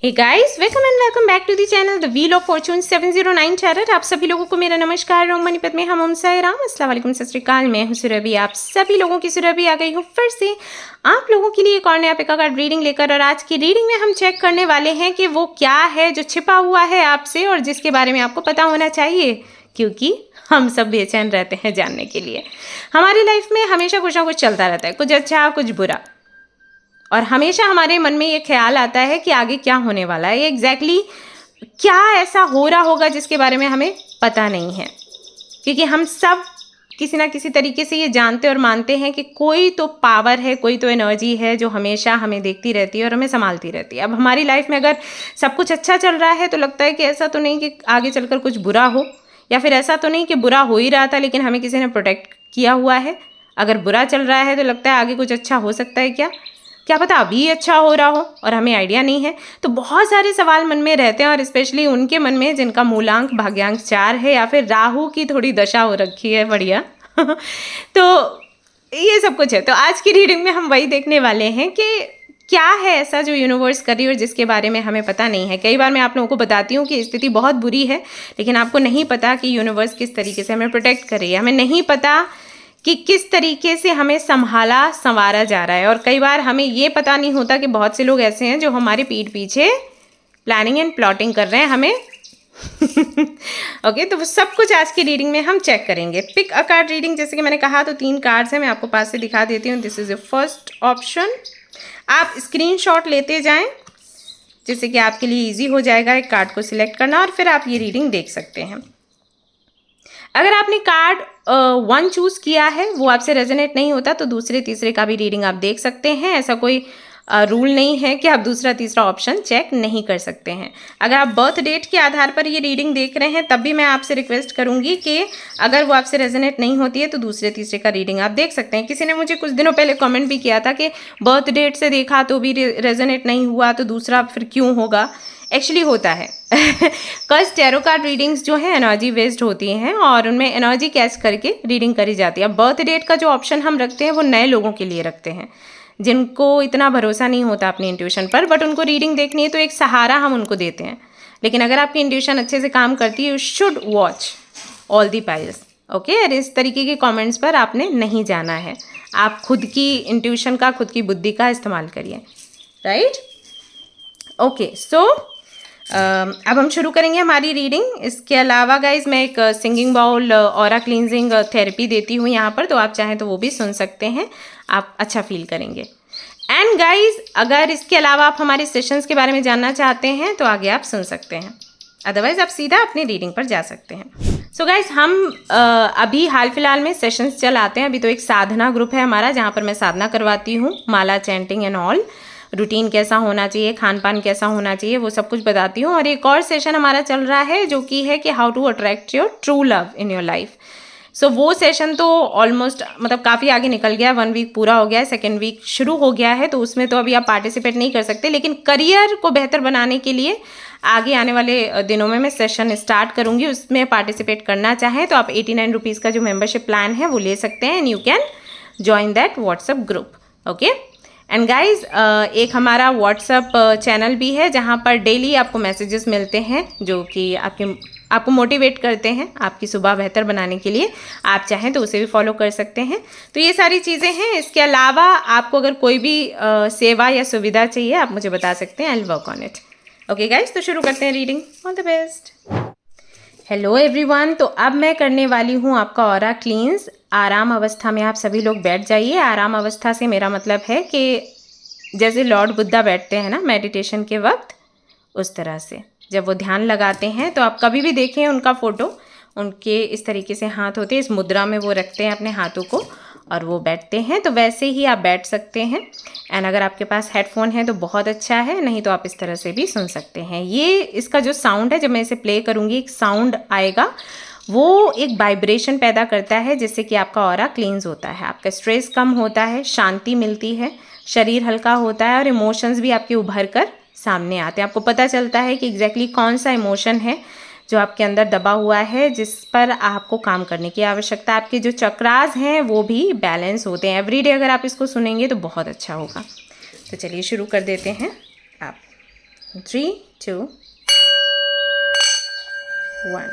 Hey guys, welcome and welcome back to the channel the wheel of fortune 709 chariot. आप सभी लोगों को मेरा नमस्कार। रोम मणिपत में हम साई राम, अस्सलाम वालेकुम, सत श्री अकाल। मैं हूं सुरभि, आप सभी लोगों की सुरभि आ गई हूं फिर से आप लोगों के लिए एक और नया पिका कार्ड रीडिंग लेकर। और आज की रीडिंग में हम चेक करने वाले हैं कि वो क्या है जो छिपा हुआ है आपसे और जिसके बारे में आपको पता होना चाहिए, क्योंकि हम सब बेचैन रहते हैं जानने के लिए। हमारी लाइफ में हमेशा कुछ ना कुछ चलता रहता है, कुछ अच्छा कुछ बुरा, और हमेशा हमारे मन में ये ख्याल आता है कि आगे क्या होने वाला है, एग्जैक्टली क्या ऐसा हो रहा होगा जिसके बारे में हमें पता नहीं है। क्योंकि हम सब किसी ना किसी तरीके से ये जानते और मानते हैं कि कोई तो पावर है, कोई तो एनर्जी है जो हमेशा हमें देखती रहती है और हमें संभालती रहती है। अब हमारी लाइफ में अगर सब कुछ अच्छा चल रहा है तो लगता है कि ऐसा तो नहीं कि आगे चलकर कुछ बुरा हो, या फिर ऐसा तो नहीं कि बुरा हो ही रहा था लेकिन हमें किसी ने प्रोटेक्ट किया हुआ है। अगर बुरा चल रहा है तो लगता है आगे कुछ अच्छा हो सकता है, क्या पता अभी अच्छा हो रहा हो और हमें आइडिया नहीं है। तो बहुत सारे सवाल मन में रहते हैं, और स्पेशली उनके मन में जिनका मूलांक भाग्यांक 4 है या फिर राहु की थोड़ी दशा हो रखी है बढ़िया तो ये सब कुछ है। तो आज की रीडिंग में हम वही देखने वाले हैं कि क्या है ऐसा जो यूनिवर्स कर रही है और जिसके बारे में हमें पता नहीं है। कई बार मैं आप लोगों को बताती हूँ कि स्थिति बहुत बुरी है, लेकिन आपको नहीं पता कि यूनिवर्स किस तरीके से हमें प्रोटेक्ट कर रही है। हमें नहीं पता कि किस तरीके से हमें संभाला संवारा जा रहा है। और कई बार हमें ये पता नहीं होता कि बहुत से लोग ऐसे हैं जो हमारे पीठ पीछे प्लानिंग एंड प्लॉटिंग कर रहे हैं हमें ओके, तो वो सब कुछ आज की रीडिंग में हम चेक करेंगे। पिक अ कार्ड रीडिंग, जैसे कि मैंने कहा तो 3 कार्ड्स हैं, मैं आपको पास से दिखा देती हूँ। This is your first option. आप स्क्रीनशॉट लेते जाएं जिससे कि आपके लिए इजी हो जाएगा एक कार्ड को सिलेक्ट करना, और फिर आप ये रीडिंग देख सकते हैं। अगर आपने कार्ड 1 चूज़ किया है, वो आपसे रेजोनेट नहीं होता, तो दूसरे तीसरे का भी रीडिंग आप देख सकते हैं। ऐसा कोई रूल नहीं है कि आप दूसरा तीसरा ऑप्शन चेक नहीं कर सकते हैं। अगर आप बर्थ डेट के आधार पर ये रीडिंग देख रहे हैं तब भी मैं आपसे रिक्वेस्ट करूंगी कि अगर वो आपसे रेजोनेट नहीं होती है तो दूसरे तीसरे का रीडिंग आप देख सकते हैं। किसी ने मुझे कुछ दिनों पहले कमेंट भी किया था कि बर्थ डेट से देखा तो भी रेजोनेट नहीं हुआ तो दूसरा फिर क्यों होगा। एक्चुअली होता है कज टैरो कार्ड रीडिंग्स जो है एनर्जी बेस्ड होती हैं और उनमें एनर्जी कैच करके रीडिंग करी जाती है। अब बर्थ डेट का जो ऑप्शन हम रखते हैं वो नए लोगों के लिए रखते हैं जिनको इतना भरोसा नहीं होता अपनी इंट्यूशन पर, बट उनको रीडिंग देखनी है तो एक सहारा हम उनको देते हैं। लेकिन अगर आपकी इंट्यूशन अच्छे से काम करती है, you should watch all the piles. Okay, और इस तरीके के कमेंट्स पर आपने नहीं जाना है। आप खुद की इंट्यूशन का, खुद की बुद्धि का इस्तेमाल करिए, राइट। ओके, सो अब हम शुरू करेंगे हमारी रीडिंग। इसके अलावा गाइज मैं एक singing bowl aura cleansing therapy देती हूँ यहाँ पर, तो आप चाहें तो वो भी सुन सकते हैं, आप अच्छा फील करेंगे। एंड गाइज अगर इसके अलावा आप हमारे सेशंस के बारे में जानना चाहते हैं तो आगे आप सुन सकते हैं, अदरवाइज आप सीधा अपनी रीडिंग पर जा सकते हैं। सो गाइज हम अभी हाल फिलहाल में सेशंस चलाते हैं। अभी तो एक साधना ग्रुप है हमारा जहाँ पर मैं साधना करवाती हूँ, माला चैंटिंग एंड ऑल। रूटीन कैसा होना चाहिए, खान पान कैसा होना चाहिए, वो सब कुछ बताती हूँ। और एक और सेशन हमारा चल रहा है जो कि है कि how to attract your true love in your life. So वो सेशन तो ऑलमोस्ट मतलब काफ़ी आगे निकल गया, 1 वीक पूरा हो गया है, 2nd वीक शुरू हो गया है, तो उसमें तो अभी आप पार्टिसिपेट नहीं कर सकते। लेकिन करियर को बेहतर बनाने के लिए आगे आने वाले दिनों में मैं सेशन स्टार्ट करूँगी, उसमें पार्टिसिपेट करना चाहें तो आप 89 रुपीज़ का जो मेम्बरशिप प्लान है वो ले सकते हैं, and you can join that WhatsApp group. Okay, and guys एक हमारा व्हाट्सएप चैनल भी है जहाँ पर डेली आपको मैसेजेस मिलते हैं जो कि आपको मोटिवेट करते हैं आपकी सुबह बेहतर बनाने के लिए। आप चाहें तो उसे भी फॉलो कर सकते हैं। तो ये सारी चीज़ें हैं। इसके अलावा आपको अगर कोई भी सेवा या सुविधा चाहिए आप मुझे बता सकते हैं, I will work on it. Okay guys, तो शुरू करते हैं reading. All the best. Hello everyone, तो अब मैं करने वाली हूँ आपका ऑरा क्लींस। आराम अवस्था में आप सभी लोग बैठ जाइए। आराम अवस्था से मेरा मतलब है कि जैसे लॉर्ड बुद्धा बैठते हैं ना मेडिटेशन के वक्त, उस तरह से जब वो ध्यान लगाते हैं तो आप कभी भी देखें उनका फ़ोटो, उनके इस तरीके से हाथ होते हैं, इस मुद्रा में वो रखते हैं अपने हाथों को और वो बैठते हैं, तो वैसे ही आप बैठ सकते हैं। एंड अगर आपके पास हेडफोन है तो बहुत अच्छा है, नहीं तो आप इस तरह से भी सुन सकते हैं। ये इसका जो साउंड है, जब मैं इसे प्ले करूँगी एक साउंड आएगा, वो एक वाइब्रेशन पैदा करता है जिससे कि आपका ऑरा क्लींस होता है, आपका स्ट्रेस कम होता है, शांति मिलती है, शरीर हल्का होता है और इमोशंस भी आपके उभर कर सामने आते हैं। आपको पता चलता है कि एग्जैक्टली कौन सा इमोशन है जो आपके अंदर दबा हुआ है, जिस पर आपको काम करने की आवश्यकता। आपके जो चक्रास हैं वो भी बैलेंस होते हैं। एवरीडे अगर आप इसको सुनेंगे तो बहुत अच्छा होगा। तो चलिए शुरू कर देते हैं। आप 3, 2, 1.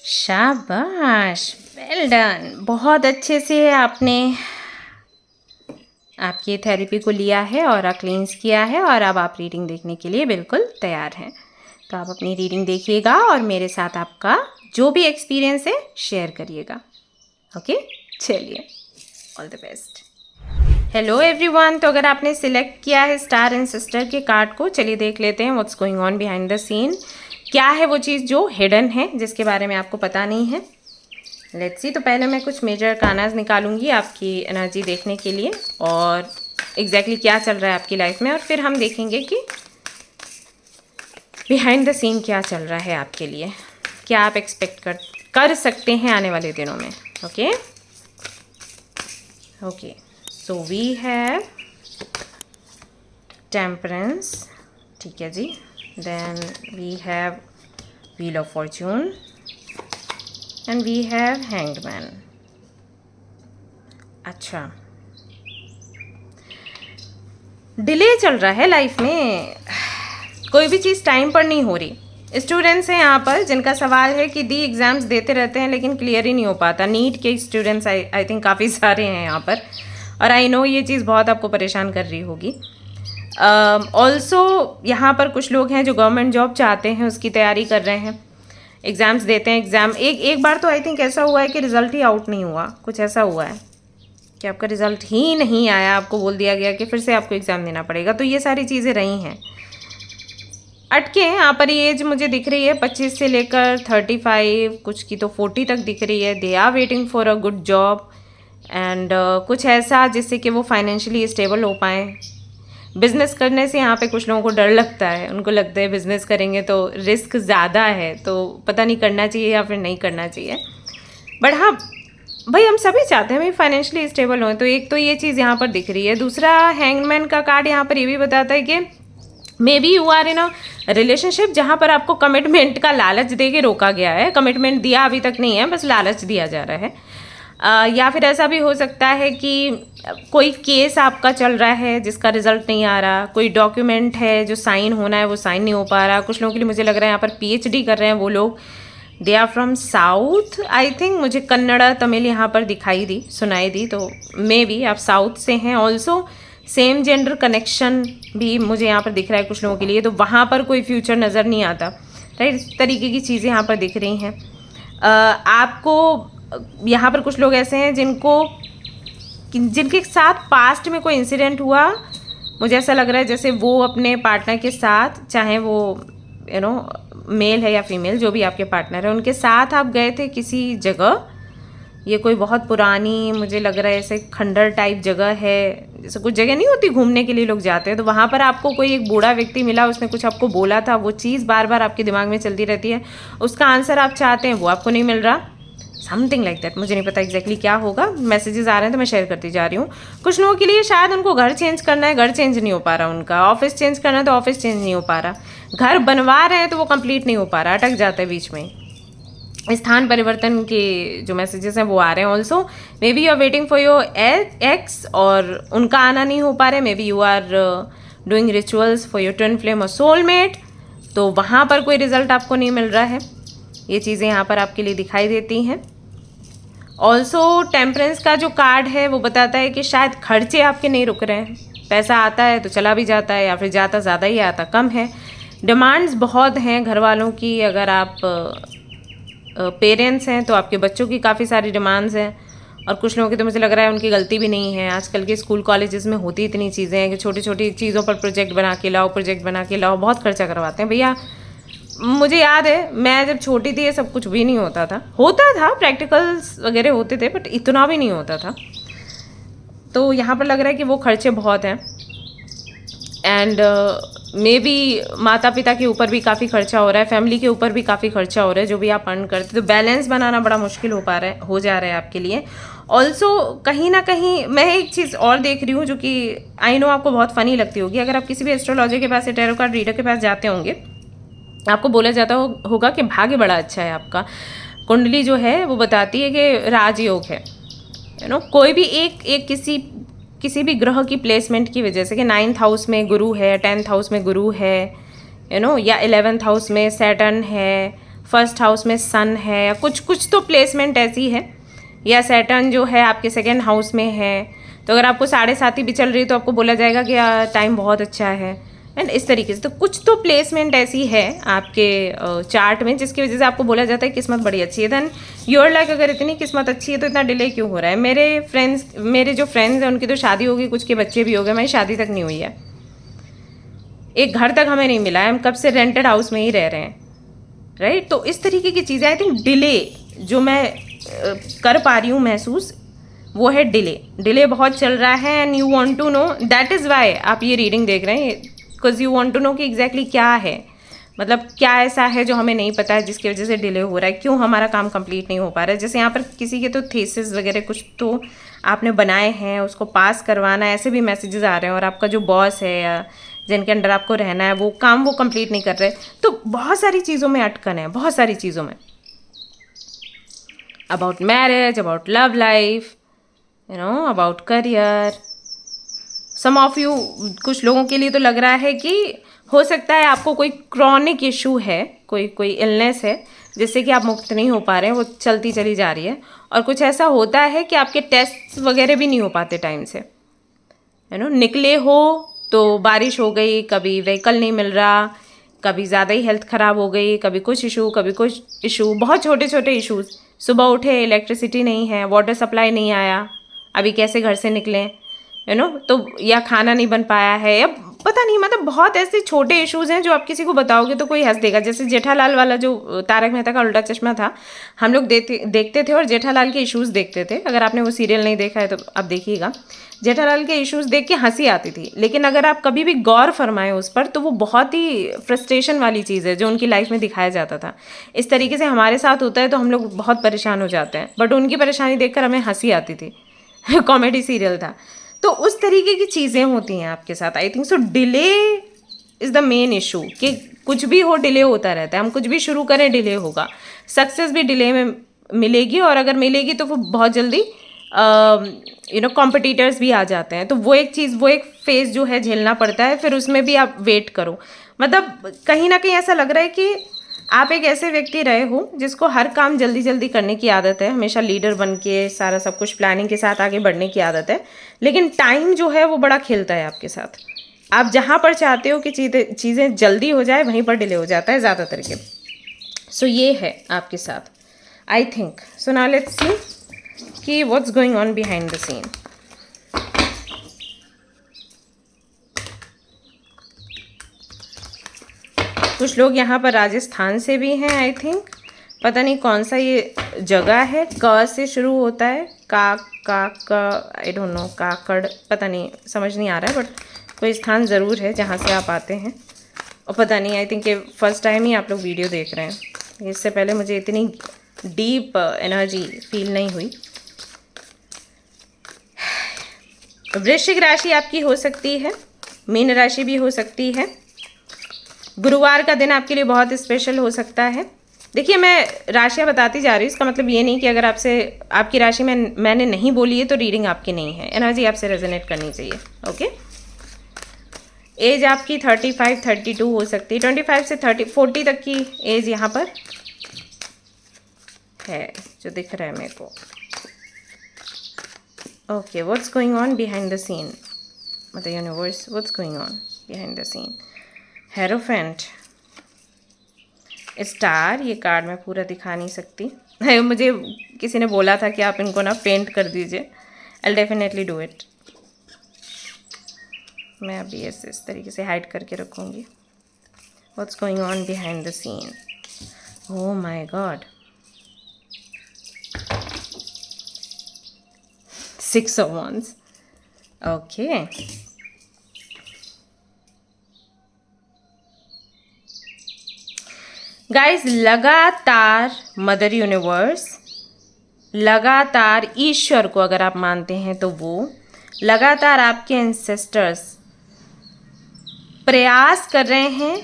शाबाश, वेल डन। बहुत अच्छे से आपने आपकी थेरेपी को लिया है और क्लींस किया है और अब आप रीडिंग देखने के लिए बिल्कुल तैयार हैं। तो आप अपनी रीडिंग देखिएगा और मेरे साथ आपका जो भी एक्सपीरियंस है शेयर करिएगा। ओके, चलिए, all the best. Hello everyone. तो अगर आपने सिलेक्ट किया है स्टार एंड सिस्टर के कार्ड को, चलिए देख लेते हैं what's going on behind the scene. क्या है वो चीज़ जो हिडन है, जिसके बारे में आपको पता नहीं है। Let's see. तो पहले मैं कुछ मेजर कानाज निकालूंगी आपकी एनर्जी देखने के लिए और एग्जैक्टली क्या चल रहा है आपकी लाइफ में, और फिर हम देखेंगे कि बिहाइंड द सीन क्या चल रहा है आपके लिए, क्या आप एक्सपेक्ट कर सकते हैं आने वाले दिनों में। Okay okay, so we have temperance, ठीक है जी। Then we have wheel of fortune and we have hanged man. अच्छा, डिले चल रहा है लाइफ में, कोई भी चीज़ टाइम पर नहीं हो रही। स्टूडेंट्स हैं यहाँ पर जिनका सवाल है कि दी एग्ज़ाम्स देते रहते हैं लेकिन क्लियर ही नहीं हो पाता। नीट के स्टूडेंट्स आई थिंक काफ़ी सारे हैं यहाँ पर, और आई नो ये चीज़ बहुत आपको परेशान कर रही होगी। ऑल्सो यहाँ पर कुछ लोग हैं जो गवर्नमेंट जॉब चाहते हैं, उसकी तैयारी कर रहे हैं, एग्ज़ाम्स देते हैं। एक बार तो आई थिंक ऐसा हुआ है कि रिज़ल्ट ही आउट नहीं हुआ, कुछ ऐसा हुआ है कि आपका रिज़ल्ट ही नहीं आया, आपको बोल दिया गया कि फिर से आपको एग्ज़ाम देना पड़ेगा। तो ये सारी चीज़ें रही हैं, अटके हैं यहाँ पर। ये एज मुझे दिख रही है 25 से लेकर 35, कुछ की तो 40 तक दिख रही है। They are waiting for a good job and कुछ ऐसा जिससे कि वो फाइनेंशियली स्टेबल हो पाएँ। बिज़नेस करने से यहाँ पे कुछ लोगों को डर लगता है, उनको लगता है बिज़नेस करेंगे तो रिस्क ज़्यादा है, तो पता नहीं करना चाहिए या फिर नहीं करना चाहिए। बट हाँ भाई, हम सभी चाहते हैं भाई फाइनेंशियली स्टेबल हों, तो एक तो ये चीज़ यहाँ पर दिख रही है। दूसरा, हैंगमैन का कार्ड यहाँ पर ये भी बताता है कि maybe you are in a relationship जहाँ पर आपको कमिटमेंट का लालच दे के रोका गया है। कमिटमेंट दिया अभी तक नहीं है, बस लालच दिया जा रहा है। या फिर ऐसा भी हो सकता है कि कोई केस आपका चल रहा है जिसका रिजल्ट नहीं आ रहा, कोई डॉक्यूमेंट है जो साइन होना है वो साइन नहीं हो पा रहा। कुछ लोगों के लिए मुझे लग रहा है यहाँ पर PhD कर रहे हैं वो लोग, they are from south I think. मुझे कन्नड़ा तमिल यहाँ पर सुनाई दी, तो मे बी आप साउथ से हैं। ऑल्सो सेम जेंडर कनेक्शन भी मुझे यहाँ पर दिख रहा है कुछ लोगों के लिए, तो वहाँ पर कोई फ्यूचर नज़र नहीं आता, राइट। इस तरीके की चीज़ें यहाँ पर दिख रही हैं। आपको यहाँ पर कुछ लोग ऐसे हैं जिनके साथ पास्ट में कोई इंसिडेंट हुआ, मुझे ऐसा लग रहा है जैसे वो अपने पार्टनर के साथ, चाहे वो मेल है या फीमेल, जो भी आपके पार्टनर है, उनके साथ आप गए थे किसी जगह। ये कोई बहुत पुरानी, मुझे लग रहा है ऐसे खंडर टाइप जगह है, जैसे कुछ जगह नहीं होती घूमने के लिए लोग जाते हैं, तो वहाँ पर आपको कोई एक बूढ़ा व्यक्ति मिला, उसने कुछ आपको बोला था, वो चीज़ बार बार आपके दिमाग में चलती रहती है, उसका आंसर आप चाहते हैं वो आपको नहीं मिल रहा, समथिंग लाइक दैट। मुझे नहीं पता एग्जैक्टली क्या होगा, मैसेजेस आ रहे हैं तो मैं शेयर करती जा रही हूँ। कुछ लोगों के लिए शायद उनको घर चेंज करना है, घर चेंज नहीं हो पा रहा उनका, ऑफिस चेंज करना है तो ऑफिस चेंज नहीं हो पा रहा, घर बनवा रहे हैं तो वो कंप्लीट नहीं हो पा रहा, अटक जाता है बीच में। स्थान परिवर्तन के जो मैसेजेस हैं वो आ रहे हैं। Also maybe you are waiting for your ex और उनका आना नहीं हो पा रहा है। Maybe you are doing rituals for your twin flame और सोलमेट, तो वहाँ पर कोई रिजल्ट आपको नहीं मिल रहा है। ये चीज़ें यहाँ पर आपके लिए दिखाई देती हैं। ऑल्सो टेम्परेंस का जो कार्ड है वो बताता है कि शायद खर्चे आपके नहीं रुक रहे हैं, पैसा आता है तो चला भी जाता है, या फिर जाता ज़्यादा ही आता कम है। डिमांड्स बहुत हैं घर वालों की। अगर आप पेरेंट्स हैं तो आपके बच्चों की काफ़ी सारी डिमांड्स हैं, और कुछ लोगों की तो मुझे लग रहा है उनकी गलती भी नहीं है। आजकल के स्कूल कॉलेजेस में होती इतनी चीज़ें हैं कि छोटी छोटी चीज़ों पर प्रोजेक्ट बना के लाओ, प्रोजेक्ट बना के लाओ, बहुत खर्चा करवाते हैं भैया। मुझे याद है मैं जब छोटी थी ये सब कुछ भी नहीं होता था। प्रैक्टिकल्स वगैरह होते थे बट इतना भी नहीं होता था। तो यहाँ पर लग रहा है कि वो खर्चे बहुत हैं, एंड मे बी माता पिता के ऊपर भी काफ़ी खर्चा हो रहा है, फैमिली के ऊपर भी काफ़ी खर्चा हो रहा है, जो भी आप अर्न करते, तो बैलेंस बनाना बड़ा मुश्किल हो जा रहा है आपके लिए। ऑल्सो कहीं ना कहीं मैं एक चीज़ और देख रही हूँ जो कि आई नो आपको बहुत फ़नी लगती होगी। अगर आप किसी भी एस्ट्रोलॉजर के पास या टैरो कार्ड रीडर के पास जाते होंगे, आपको बोला जाता होगा कि भाग्य बड़ा अच्छा है आपका। कुंडली जो है वो बताती है कि राजयोग है। कोई भी एक किसी भी ग्रह की प्लेसमेंट की वजह से, कि 9th हाउस में गुरु है, 10th हाउस में गुरु है, या 11th हाउस में सैटर्न है, 1st हाउस में सन है, या कुछ तो प्लेसमेंट ऐसी है, या सैटर्न जो है आपके 2nd हाउस में है। तो अगर आपको 7.5 भी चल रही है तो आपको बोला जाएगा कि टाइम बहुत अच्छा है, एंड इस तरीके से। तो कुछ तो प्लेसमेंट ऐसी है आपके चार्ट में जिसकी वजह से आपको बोला जाता है किस्मत बड़ी अच्छी है। देन योर लाइक अगर इतनी किस्मत अच्छी है तो इतना डिले क्यों हो रहा है? मेरे जो फ्रेंड्स हैं उनकी तो शादी होगी, कुछ के बच्चे भी हो गए, हमारी शादी तक नहीं हुई है, एक घर तक हमें नहीं मिला है, हम कब से रेंटेड हाउस में ही रह रहे हैं, राइट? तो इस तरीके की चीज़ें, आई थिंक डिले जो मैं कर पा रही हूँ महसूस, वो है डिले बहुत चल रहा है। And you want to know, that is why आप ये रीडिंग देख रहे हैं, because you want to know कि एग्जैक्टली क्या है, मतलब क्या ऐसा है जो हमें नहीं पता है जिसकी वजह से डिले हो रहा है, क्यों हमारा काम कंप्लीट नहीं हो पा रहा है। जैसे यहाँ पर किसी के तो थीसिस वगैरह कुछ तो आपने बनाए हैं, उसको पास करवाना है, ऐसे भी मैसेजेस आ रहे हैं, और आपका जो बॉस है या जिनके अंडर आपको रहना है वो काम वो कंप्लीट नहीं कर रहे। तो बहुत सारी चीज़ों में अटकन है, बहुत सारी चीज़ों में, about marriage, about love life, about career. Some of you, कुछ लोगों के लिए तो लग रहा है कि हो सकता है आपको कोई क्रॉनिक इशू है, कोई इलनेस है जिससे कि आप मुक्त नहीं हो पा रहे हैं, वो चलती चली जा रही है। और कुछ ऐसा होता है कि आपके टेस्ट वगैरह भी नहीं हो पाते टाइम से, निकले हो तो बारिश हो गई, कभी व्हीकल नहीं मिल रहा, कभी ज़्यादा ही हेल्थ ख़राब हो गई, कभी कुछ इशू, कभी कुछ इशू, बहुत छोटे छोटे इशूज़। सुबह उठे इलेक्ट्रिसिटी नहीं है, वाटर सप्लाई नहीं आया, अभी कैसे घर से निकलें, तो या खाना नहीं बन पाया है, या पता नहीं, मतलब बहुत ऐसे छोटे इश्यूज़ हैं जो आप किसी को बताओगे तो कोई हंस देगा। जैसे जेठालाल वाला जो तारक मेहता का उल्टा चश्मा था, हम लोग देखते थे और जेठालाल के इश्यूज़ देखते थे। अगर आपने वो सीरियल नहीं देखा है तो आप देखिएगा, जेठालाल के इश्यूज़ देख के हंसी आती थी, लेकिन अगर आप कभी भी गौर फरमाएं उस पर तो वो बहुत ही फ्रस्ट्रेशन वाली चीज़ है जो उनकी लाइफ में दिखाया जाता था। इस तरीके से हमारे साथ होता है तो हम लोग बहुत परेशान हो जाते हैं, बट उनकी परेशानी देखकर हमें हंसी आती थी। कॉमेडी सीरियल था। तो उस तरीके की चीज़ें होती हैं आपके साथ, I think so. Delay is the main issue, कि कुछ भी हो डिले होता रहता है, हम कुछ भी शुरू करें डिले होगा, सक्सेस भी डिले में मिलेगी, और अगर मिलेगी तो वो बहुत जल्दी कॉम्पिटिटर्स भी आ जाते हैं, तो वो एक चीज़, वो एक फेज़ जो है झेलना पड़ता है, फिर उसमें भी आप वेट करो। मतलब कहीं ना कहीं ऐसा लग रहा है कि आप एक ऐसे व्यक्ति रहे हो जिसको हर काम जल्दी जल्दी करने की आदत है, हमेशा लीडर बन के सारा सब कुछ प्लानिंग के साथ आगे बढ़ने की आदत है, लेकिन टाइम जो है वो बड़ा खेलता है आपके साथ। आप जहाँ पर चाहते हो कि चीज़ें जल्दी हो जाए वहीं पर डिले हो जाता है ज़्यादातर के। सो ये है आपके साथ, I think so. Now let's see कि what's going on behind the scene. कुछ लोग यहाँ पर राजस्थान से भी हैं, आई थिंक, पता नहीं कौन सा ये जगह है, क से शुरू होता है, आई डोंट नो, काकड़, पता नहीं, समझ नहीं आ रहा है, बट कोई स्थान ज़रूर है जहाँ से आप आते हैं। और पता नहीं, आई थिंक ये फर्स्ट टाइम ही आप लोग वीडियो देख रहे हैं, इससे पहले मुझे इतनी डीप एनर्जी फील नहीं हुई। वृश्चिक राशि आपकी हो सकती है, मीन राशि भी हो सकती है। गुरुवार का दिन आपके लिए बहुत स्पेशल हो सकता है, देखिए मैं राशियाँ बताती जा रही हूँ, इसका मतलब ये नहीं कि अगर आपसे आपकी राशि में मैंने नहीं बोली है तो रीडिंग आपकी नहीं है। एनर्जी आपसे रेजोनेट करनी चाहिए। ओके, एज आपकी 35 32 हो सकती है, 25 से 40 तक की एज यहाँ पर है जो दिख रहा है मेरे को। Okay, what's going on behind the scene, मतलब universe what's going on behind the scene. Hierophant, star, ये कार्ड मैं पूरा दिखा नहीं सकती मुझे किसी ने बोला था कि आप इनको ना पेंट कर दीजिए, आई डेफिनेटली डू इट। मैं अभी ऐसे इस तरीके से हाइड करके रखूँगी। What's going on behind the scene, oh my god, 6 of Wands। Okay, guys लगातार मदर यूनिवर्स, लगातार ईश्वर को अगर आप मानते हैं तो वो लगातार आपके एंसेस्टर्स प्रयास कर रहे हैं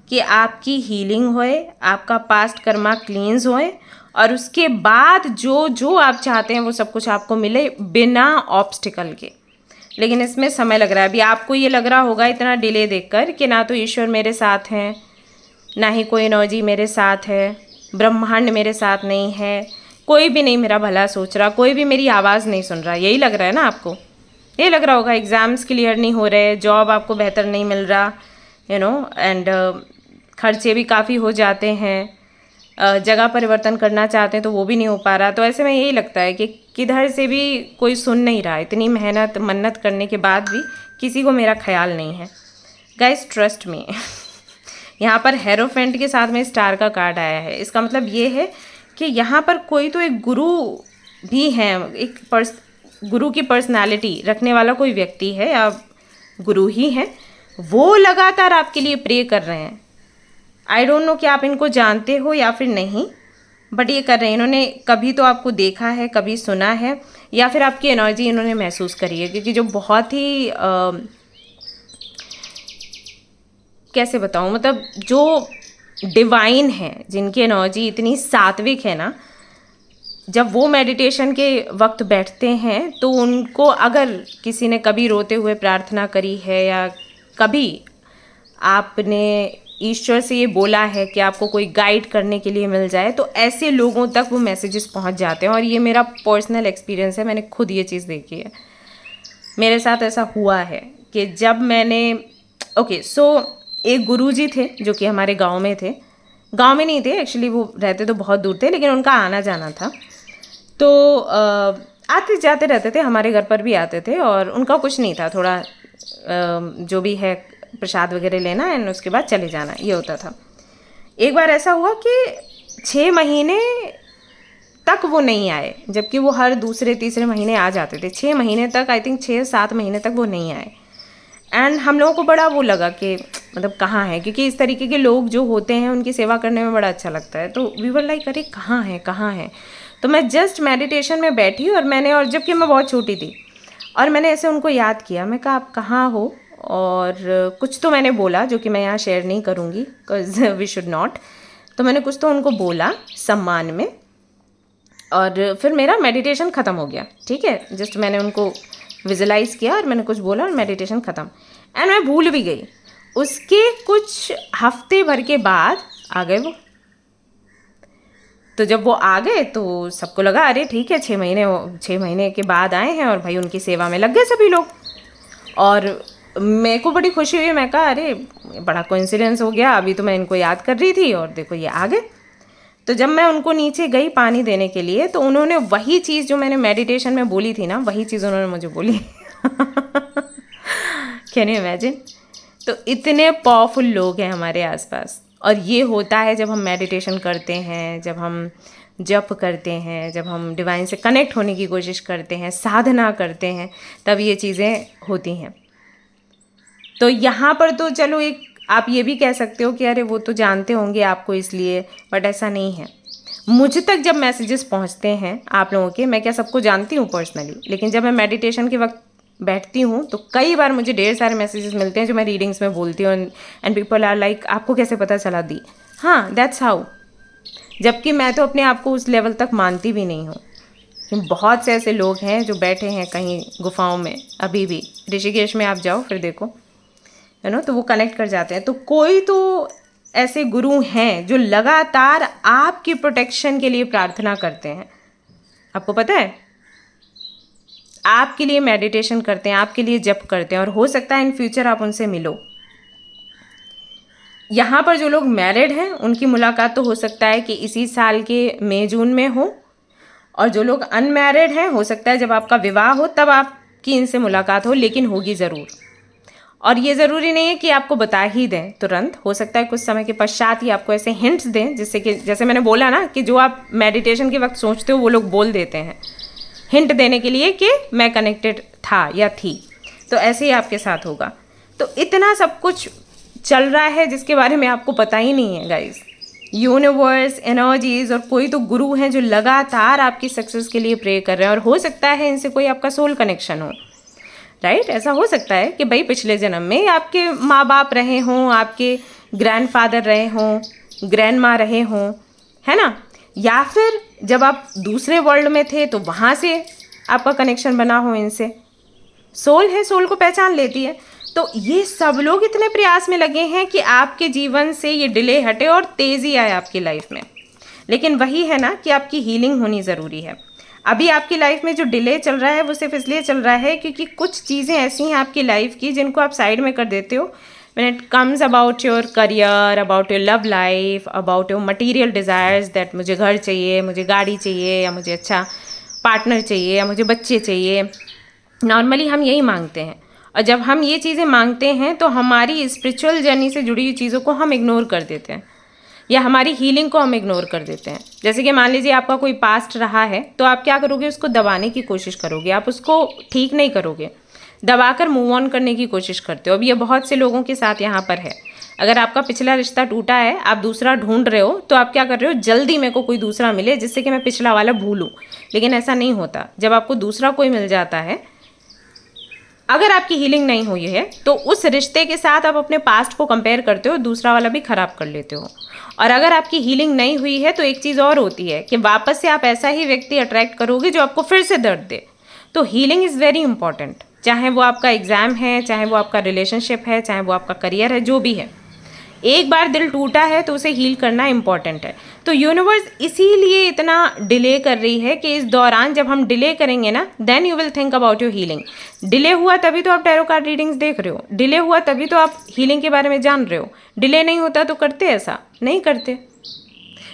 कि आपकी हीलिंग होए, आपका पास्ट कर्मा क्लींस होए और उसके बाद जो जो आप चाहते हैं वो सब कुछ आपको मिले बिना ऑब्स्टिकल के। लेकिन इसमें समय लग रहा है। अभी आपको ये लग रहा होगा इतना डिले देखकर कि ना तो ईश्वर मेरे साथ हैं, ना ही कोई एनर्जी मेरे साथ है, ब्रह्मांड मेरे साथ नहीं है, कोई भी नहीं मेरा भला सोच रहा, कोई भी मेरी आवाज़ नहीं सुन रहा। यही लग रहा है ना आपको, ये लग रहा होगा। एग्ज़ाम्स क्लियर नहीं हो रहे, जॉब आपको बेहतर नहीं मिल रहा, यू नो, एंड खर्चे भी काफ़ी हो जाते हैं, जगह परिवर्तन करना चाहते हैं तो वो भी नहीं हो पा रहा। तो ऐसे में यही लगता है कि किधर से भी कोई सुन नहीं रहा, इतनी मेहनत मन्नत करने के बाद भी किसी को मेरा ख्याल नहीं है। गाइस ट्रस्ट मी यहाँ पर हेरोफेंट के साथ में स्टार का कार्ड आया है। इसका मतलब ये है कि यहाँ पर कोई तो एक गुरु भी है, एक गुरु की पर्सनालिटी रखने वाला कोई व्यक्ति है या गुरु ही है, वो लगातार आपके लिए प्रे कर रहे हैं। आई डोंट नो कि आप इनको जानते हो या फिर नहीं, बट ये कर रहे हैं। इन्होंने कभी तो आपको देखा है, कभी सुना है, या फिर आपकी एनर्जी इन्होंने महसूस करी है। क्योंकि जो बहुत ही कैसे बताऊँ, मतलब जो डिवाइन है, जिनकी एनर्जी इतनी सात्विक है ना, जब वो मेडिटेशन के वक्त बैठते हैं तो उनको अगर किसी ने कभी रोते हुए प्रार्थना करी है या कभी आपने ईश्वर से ये बोला है कि आपको कोई गाइड करने के लिए मिल जाए, तो ऐसे लोगों तक वो मैसेजेस पहुंच जाते हैं। और ये मेरा पर्सनल एक्सपीरियंस है, मैंने खुद ये चीज़ देखी है। मेरे साथ ऐसा हुआ है कि जब मैंने एक गुरुजी थे जो कि हमारे गांव में थे, गांव में नहीं थे एक्चुअली, वो रहते तो बहुत दूर थे, लेकिन उनका आना जाना था। तो आते जाते रहते थे, हमारे घर पर भी आते थे। और उनका कुछ नहीं था, थोड़ा जो भी है प्रसाद वगैरह लेना एंड उसके बाद चले जाना, ये होता था। एक बार ऐसा हुआ कि 6 महीने तक वो नहीं आए, जबकि वो हर दूसरे तीसरे महीने आ जाते थे। 6 महीने तक, आई थिंक 6-7 महीने तक वो नहीं आए। एंड हम लोगों को बड़ा वो लगा कि मतलब कहाँ है, क्योंकि इस तरीके के लोग जो होते हैं उनकी सेवा करने में बड़ा अच्छा लगता है। तो वी वर लाइक अरे कहाँ है कहाँ है। तो मैं जस्ट मेडिटेशन में बैठी और जबकि मैं बहुत छोटी थी, और मैंने ऐसे उनको याद किया। मैं कहा आप कहाँ हो, और कुछ तो मैंने बोला जो कि मैं यहाँ शेयर नहीं करूँगी बिकॉज वी शुड नॉट। तो मैंने कुछ तो उनको बोला सम्मान में, और फिर मेरा मेडिटेशन ख़त्म हो गया। ठीक है, जस्ट मैंने उनको विजुलाइज़ किया और मैंने कुछ बोला और मेडिटेशन ख़त्म। एंड मैं भूल भी गई। उसके कुछ हफ्ते भर के बाद आ गए वो। तो जब वो आ गए तो सबको लगा अरे ठीक है, 6 महीने के बाद आए हैं और भाई उनकी सेवा में लग गए सभी लोग। और मेरे को बड़ी खुशी हुई। मैं कहा अरे बड़ा कोइंसिडेंस हो गया, अभी तो मैं इनको याद कर रही थी और देखो ये आ गए। तो जब मैं उनको नीचे गई पानी देने के लिए, तो उन्होंने वही चीज़ जो मैंने मेडिटेशन में बोली थी ना, वही चीज़ उन्होंने मुझे बोली। Can you imagine. तो इतने पावरफुल लोग हैं हमारे आसपास। और ये होता है जब हम मेडिटेशन करते हैं, जब हम जप करते हैं, जब हम डिवाइन से कनेक्ट होने की कोशिश करते हैं, साधना करते हैं, तब ये चीज़ें होती हैं। तो यहाँ पर तो चलो एक आप ये भी कह सकते हो कि अरे वो तो जानते होंगे आपको इसलिए, बट ऐसा नहीं है। मुझ तक जब मैसेजेस पहुँचते हैं आप लोगों के, मैं क्या सबको जानती हूँ पर्सनली, लेकिन जब मैं मेडिटेशन के वक्त बैठती हूँ तो कई बार मुझे ढेर सारे मैसेजेस मिलते हैं जो मैं रीडिंग्स में बोलती हूँ। एंड पीपल आर लाइक आपको कैसे पता चला दी। हाँ, दैट्स हाउ। जबकि मैं तो अपने आप को उस लेवल तक मानती भी नहीं हूँ। बहुत से ऐसे लोग हैं जो बैठे हैं कहीं गुफाओं में अभी भी, ऋषिकेश में आप जाओ फिर देखो, है ना, तो वो कनेक्ट कर जाते हैं। तो कोई तो ऐसे गुरु हैं जो लगातार आपकी प्रोटेक्शन के लिए प्रार्थना करते हैं। आपको पता है, आपके लिए मेडिटेशन करते हैं, आपके लिए जप करते हैं, और हो सकता है इन फ्यूचर आप उनसे मिलो। यहाँ पर जो लोग मैरिड हैं उनकी मुलाकात तो हो सकता है कि इसी साल के मई जून में हो, और जो लोग अनमैरिड हैं हो सकता है जब आपका विवाह हो तब आपकी इनसे मुलाकात हो, लेकिन होगी ज़रूर। और ये ज़रूरी नहीं है कि आपको बता ही दें तुरंत, हो सकता है कुछ समय के पश्चात ही आपको ऐसे हिंट्स दें, जिससे कि जैसे मैंने बोला ना कि जो आप मेडिटेशन के वक्त सोचते हो वो लोग बोल देते हैं हिंट देने के लिए कि मैं कनेक्टेड था या थी। तो ऐसे ही आपके साथ होगा। तो इतना सब कुछ चल रहा है जिसके बारे में आपको पता ही नहीं है गाइस। यूनिवर्स, एनर्जीज और कोई तो गुरु हैं जो लगातार आपकी सक्सेस के लिए प्रे कर रहे हैं, और हो सकता है इनसे कोई आपका सोल कनेक्शन हो, राइट। ऐसा हो सकता है कि भाई पिछले जन्म में आपके माँ बाप रहे हों, आपके ग्रैंडफादर रहे हों, ग्रैंड माँ रहे हों, है ना, या फिर जब आप दूसरे वर्ल्ड में थे तो वहाँ से आपका कनेक्शन बना हो इनसे। सोल है, सोल को पहचान लेती है। तो ये सब लोग इतने प्रयास में लगे हैं कि आपके जीवन से ये डिले हटे और तेज़ी आए आपकी लाइफ में। लेकिन वही है ना कि आपकी हीलिंग होनी ज़रूरी है। अभी आपकी लाइफ में जो डिले चल रहा है वो सिर्फ इसलिए चल रहा है क्योंकि कुछ चीज़ें ऐसी हैं आपकी लाइफ की जिनको आप साइड में कर देते हो when it comes about your career, about your love life, about your material desires that मुझे घर चाहिए, मुझे गाड़ी चाहिए, या मुझे अच्छा पार्टनर चाहिए, या मुझे बच्चे चाहिए। नॉर्मली हम यही मांगते हैं, और जब हम ये चीज़ें मांगते हैं तो हमारी स्पिरिचुअल जर्नी से जुड़ी हुई चीज़ों को हम इग्नोर कर देते हैं, या हमारी हीलिंग को हम इग्नोर कर देते हैं। जैसे कि मान लीजिए आपका कोई पास्ट रहा है, तो आप क्या करोगे, उसको दबाने की कोशिश करोगे, आप उसको ठीक नहीं करोगे, दबाकर मूव ऑन करने की कोशिश करते हो। अब ये बहुत से लोगों के साथ यहाँ पर है। अगर आपका पिछला रिश्ता टूटा है, आप दूसरा ढूंढ रहे हो, तो आप क्या कर रहे हो, जल्दी मेरे को कोई दूसरा मिले जिससे कि मैं पिछला वाला भूलूं। लेकिन ऐसा नहीं होता। जब आपको दूसरा कोई मिल जाता है, अगर आपकी हीलिंग नहीं हुई है तो उस रिश्ते के साथ आप अपने पास्ट को कंपेयर करते हो, दूसरा वाला भी खराब कर लेते हो। और अगर आपकी हीलिंग नहीं हुई है तो एक चीज़ और होती है कि वापस से आप ऐसा ही व्यक्ति अट्रैक्ट करोगे जो आपको फिर से दर्द दे। तो हीलिंग इज़ वेरी इंपॉर्टेंट, चाहे वो आपका एग्ज़ाम है, चाहे वो आपका रिलेशनशिप है, चाहे वो आपका करियर है, जो भी है। एक बार दिल टूटा है तो उसे हील करना इंपॉर्टेंट है। तो यूनिवर्स इसीलिए इतना डिले कर रही है कि इस दौरान जब हम डिले करेंगे ना, then you will think about your healing. Delay हुआ तभी तो आप टैरो कार्ड रीडिंग्स देख रहे हो, डिले हुआ तभी तो आप हीलिंग के बारे में जान रहे हो। डिले नहीं होता तो करते, ऐसा नहीं करते।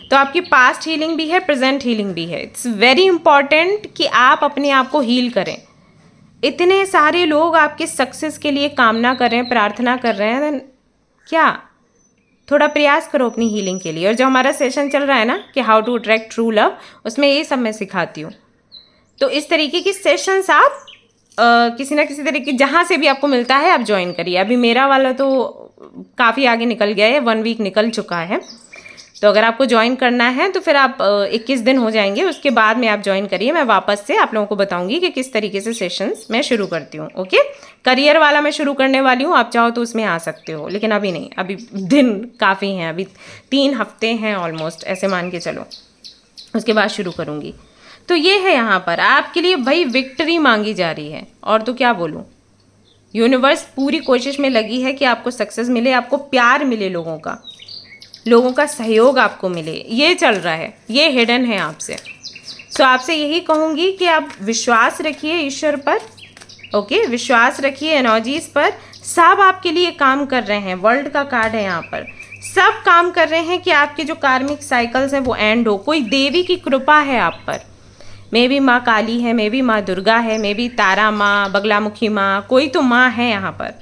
तो आपकी पास्ट हीलिंग भी है, प्रेजेंट हीलिंग भी है। इट्स वेरी इंपॉर्टेंट कि आप अपने आप को हील करें। इतने सारे लोग आपके सक्सेस के लिए कामना कर रहे हैं, प्रार्थना कर रहे हैं, क्या थोड़ा प्रयास करो अपनी हीलिंग के लिए। और जो हमारा सेशन चल रहा है ना कि how to attract true love, उसमें ये सब मैं सिखाती हूँ। तो इस तरीके की सेशंस आप किसी ना किसी तरीके जहाँ से भी आपको मिलता है आप ज्वाइन करिए। अभी मेरा वाला तो काफ़ी आगे निकल गया है, 1 वीक निकल चुका है। तो अगर आपको ज्वाइन करना है तो फिर आप 21 दिन हो जाएंगे, उसके बाद में आप ज्वाइन करिए। मैं वापस से आप लोगों को बताऊंगी कि किस तरीके से सेशंस मैं शुरू करती हूँ। ओके, करियर वाला मैं शुरू करने वाली हूँ, आप चाहो तो उसमें आ सकते हो, लेकिन अभी नहीं, अभी दिन काफ़ी हैं, अभी 3 हफ्ते हैं ऑलमोस्ट, ऐसे मान के चलो, उसके बाद शुरू करूँगी। तो ये है यहाँ पर आपके लिए भाई विक्ट्री मांगी जा रही है। और तो क्या बोलूँ, यूनिवर्स पूरी कोशिश में लगी है कि आपको सक्सेस मिले, आपको प्यार मिले, लोगों का सहयोग आपको मिले। ये चल रहा है, ये हिडन है आपसे। सो आपसे यही कहूँगी कि आप विश्वास रखिए ईश्वर पर, ओके, विश्वास रखिए एनर्जीज पर। सब आपके लिए काम कर रहे हैं। वर्ल्ड का कार्ड है यहाँ पर, सब काम कर रहे हैं कि आपके जो कार्मिक साइकिल्स हैं वो एंड हो। कोई देवी की कृपा है आप पर, मे बी माँ काली है, मे बी माँ दुर्गा है, मे बी तारा माँ, बगलामुखी माँ, कोई तो माँ है यहाँ पर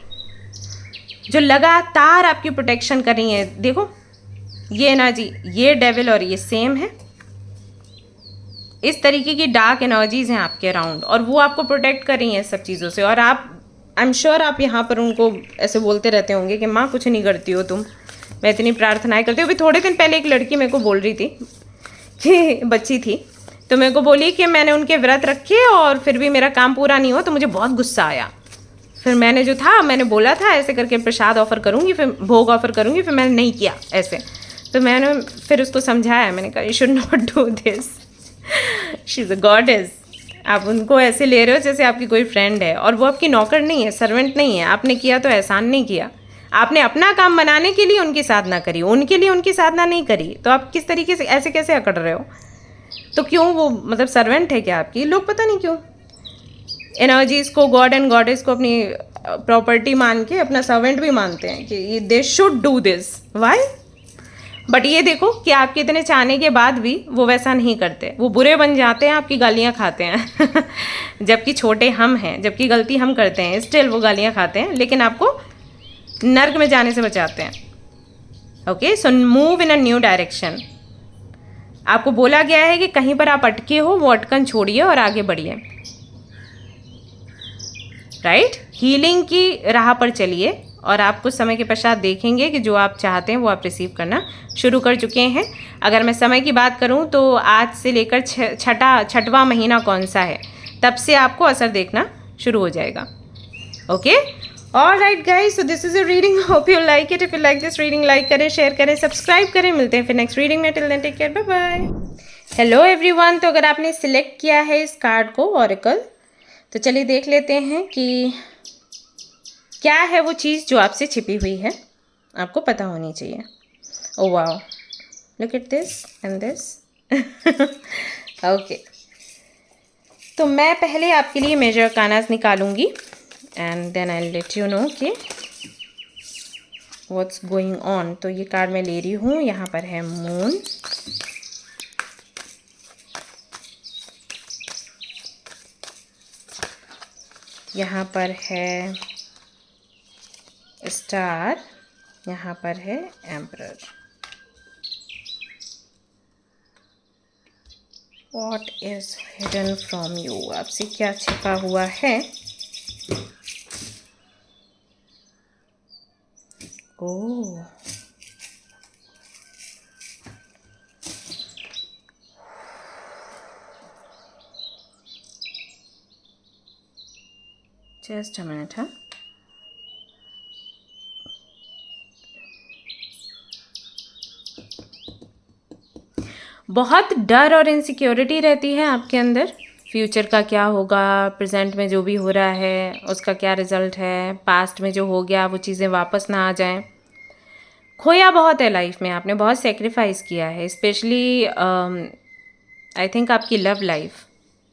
जो लगातार आपकी प्रोटेक्शन कर रही है। देखो ये एनर्जी, ये डेविल और ये सेम है। इस तरीके की डार्क एनर्जीज हैं आपके अराउंड, और वो आपको प्रोटेक्ट कर रही हैं सब चीज़ों से। और आप, आई एम श्योर आप यहाँ पर उनको ऐसे बोलते रहते होंगे कि माँ कुछ नहीं करती हो तुम, मैं इतनी प्रार्थनाएं करती हूँ। अभी थोड़े दिन पहले एक लड़की मेरे को बोल रही थी कि बच्ची थी, तो मेरे को बोली कि मैंने उनके व्रत रखे और फिर भी मेरा काम पूरा नहीं हुआ, तो मुझे बहुत गुस्सा आया। फिर मैंने जो था, मैंने बोला था ऐसे करके प्रसाद ऑफर करूँगी, फिर भोग ऑफर करूँगी, फिर मैंने नहीं किया ऐसे। तो मैंने फिर उसको समझाया, मैंने कहा you should not do this, she is a goddess. आप उनको ऐसे ले रहे हो जैसे आपकी कोई फ्रेंड है, और वो आपकी नौकर नहीं है, सर्वेंट नहीं है। आपने किया तो एहसान नहीं किया, आपने अपना काम बनाने के लिए उनकी साधना करी, उनके लिए उनकी साधना नहीं करी। तो आप किस तरीके से ऐसे कैसे अकड़ रहे हो? तो क्यों वो मतलब सर्वेंट है क्या आपकी? लोग पता नहीं क्यों एनर्जीज़ को, गॉड एंड गॉडेस को अपनी प्रॉपर्टी मान के अपना सर्वेंट भी मानते हैं कि they should do this. Why? But ये देखो कि आपके इतने चाहने के बाद भी वो वैसा नहीं करते, वो बुरे बन जाते हैं, आपकी गालियाँ खाते हैं जबकि छोटे हम हैं, जबकि गलती हम करते हैं, स्टिल वो गालियाँ खाते हैं, लेकिन आपको नर्क में जाने से बचाते हैं। Okay, so move in a new direction. आपको बोला गया है कि कहीं पर आप अटके हो, वो अटकन छोड़िए और आगे बढ़िए। राइट, हीलिंग की राह पर चलिए, और आप कुछ समय के पश्चात देखेंगे कि जो आप चाहते हैं वो आप रिसीव करना शुरू कर चुके हैं। अगर मैं समय की बात करूं तो आज से लेकर छठवां महीना कौन सा है, तब से आपको असर देखना शुरू हो जाएगा। Okay, alright guys, so this is a reading, hope you like it. If you like this reading, like करें, शेयर करें, सब्सक्राइब करें। मिलते हैं फिर नेक्स्ट रीडिंग में। Till then take care, bye bye. Hello everyone, तो अगर आपने सिलेक्ट किया है इस कार्ड को ऑरेकल, तो चलिए देख लेते हैं कि क्या है वो चीज़ जो आपसे छिपी हुई है, आपको पता होनी चाहिए। Oh wow, look at this and this. Okay, तो मैं पहले आपके लिए मेजर कानास निकालूंगी and then I let you know कि व्हाट्स गोइंग ऑन। तो ये कार्ड मैं ले रही हूँ, यहाँ पर है मून, यहाँ पर है स्टार, यहाँ पर है emperor. What is hidden from you? आपसे क्या छिपा हुआ है? ओह, जस्ट अ मिनट। हाँ, बहुत डर और इनसिक्योरिटी रहती है आपके अंदर। फ्यूचर का क्या होगा, प्रेजेंट में जो भी हो रहा है उसका क्या रिजल्ट है, पास्ट में जो हो गया वो चीज़ें वापस ना आ जाएं। खोया बहुत है लाइफ में, आपने बहुत सेक्रीफाइस किया है, स्पेशली आई थिंक आपकी लव लाइफ।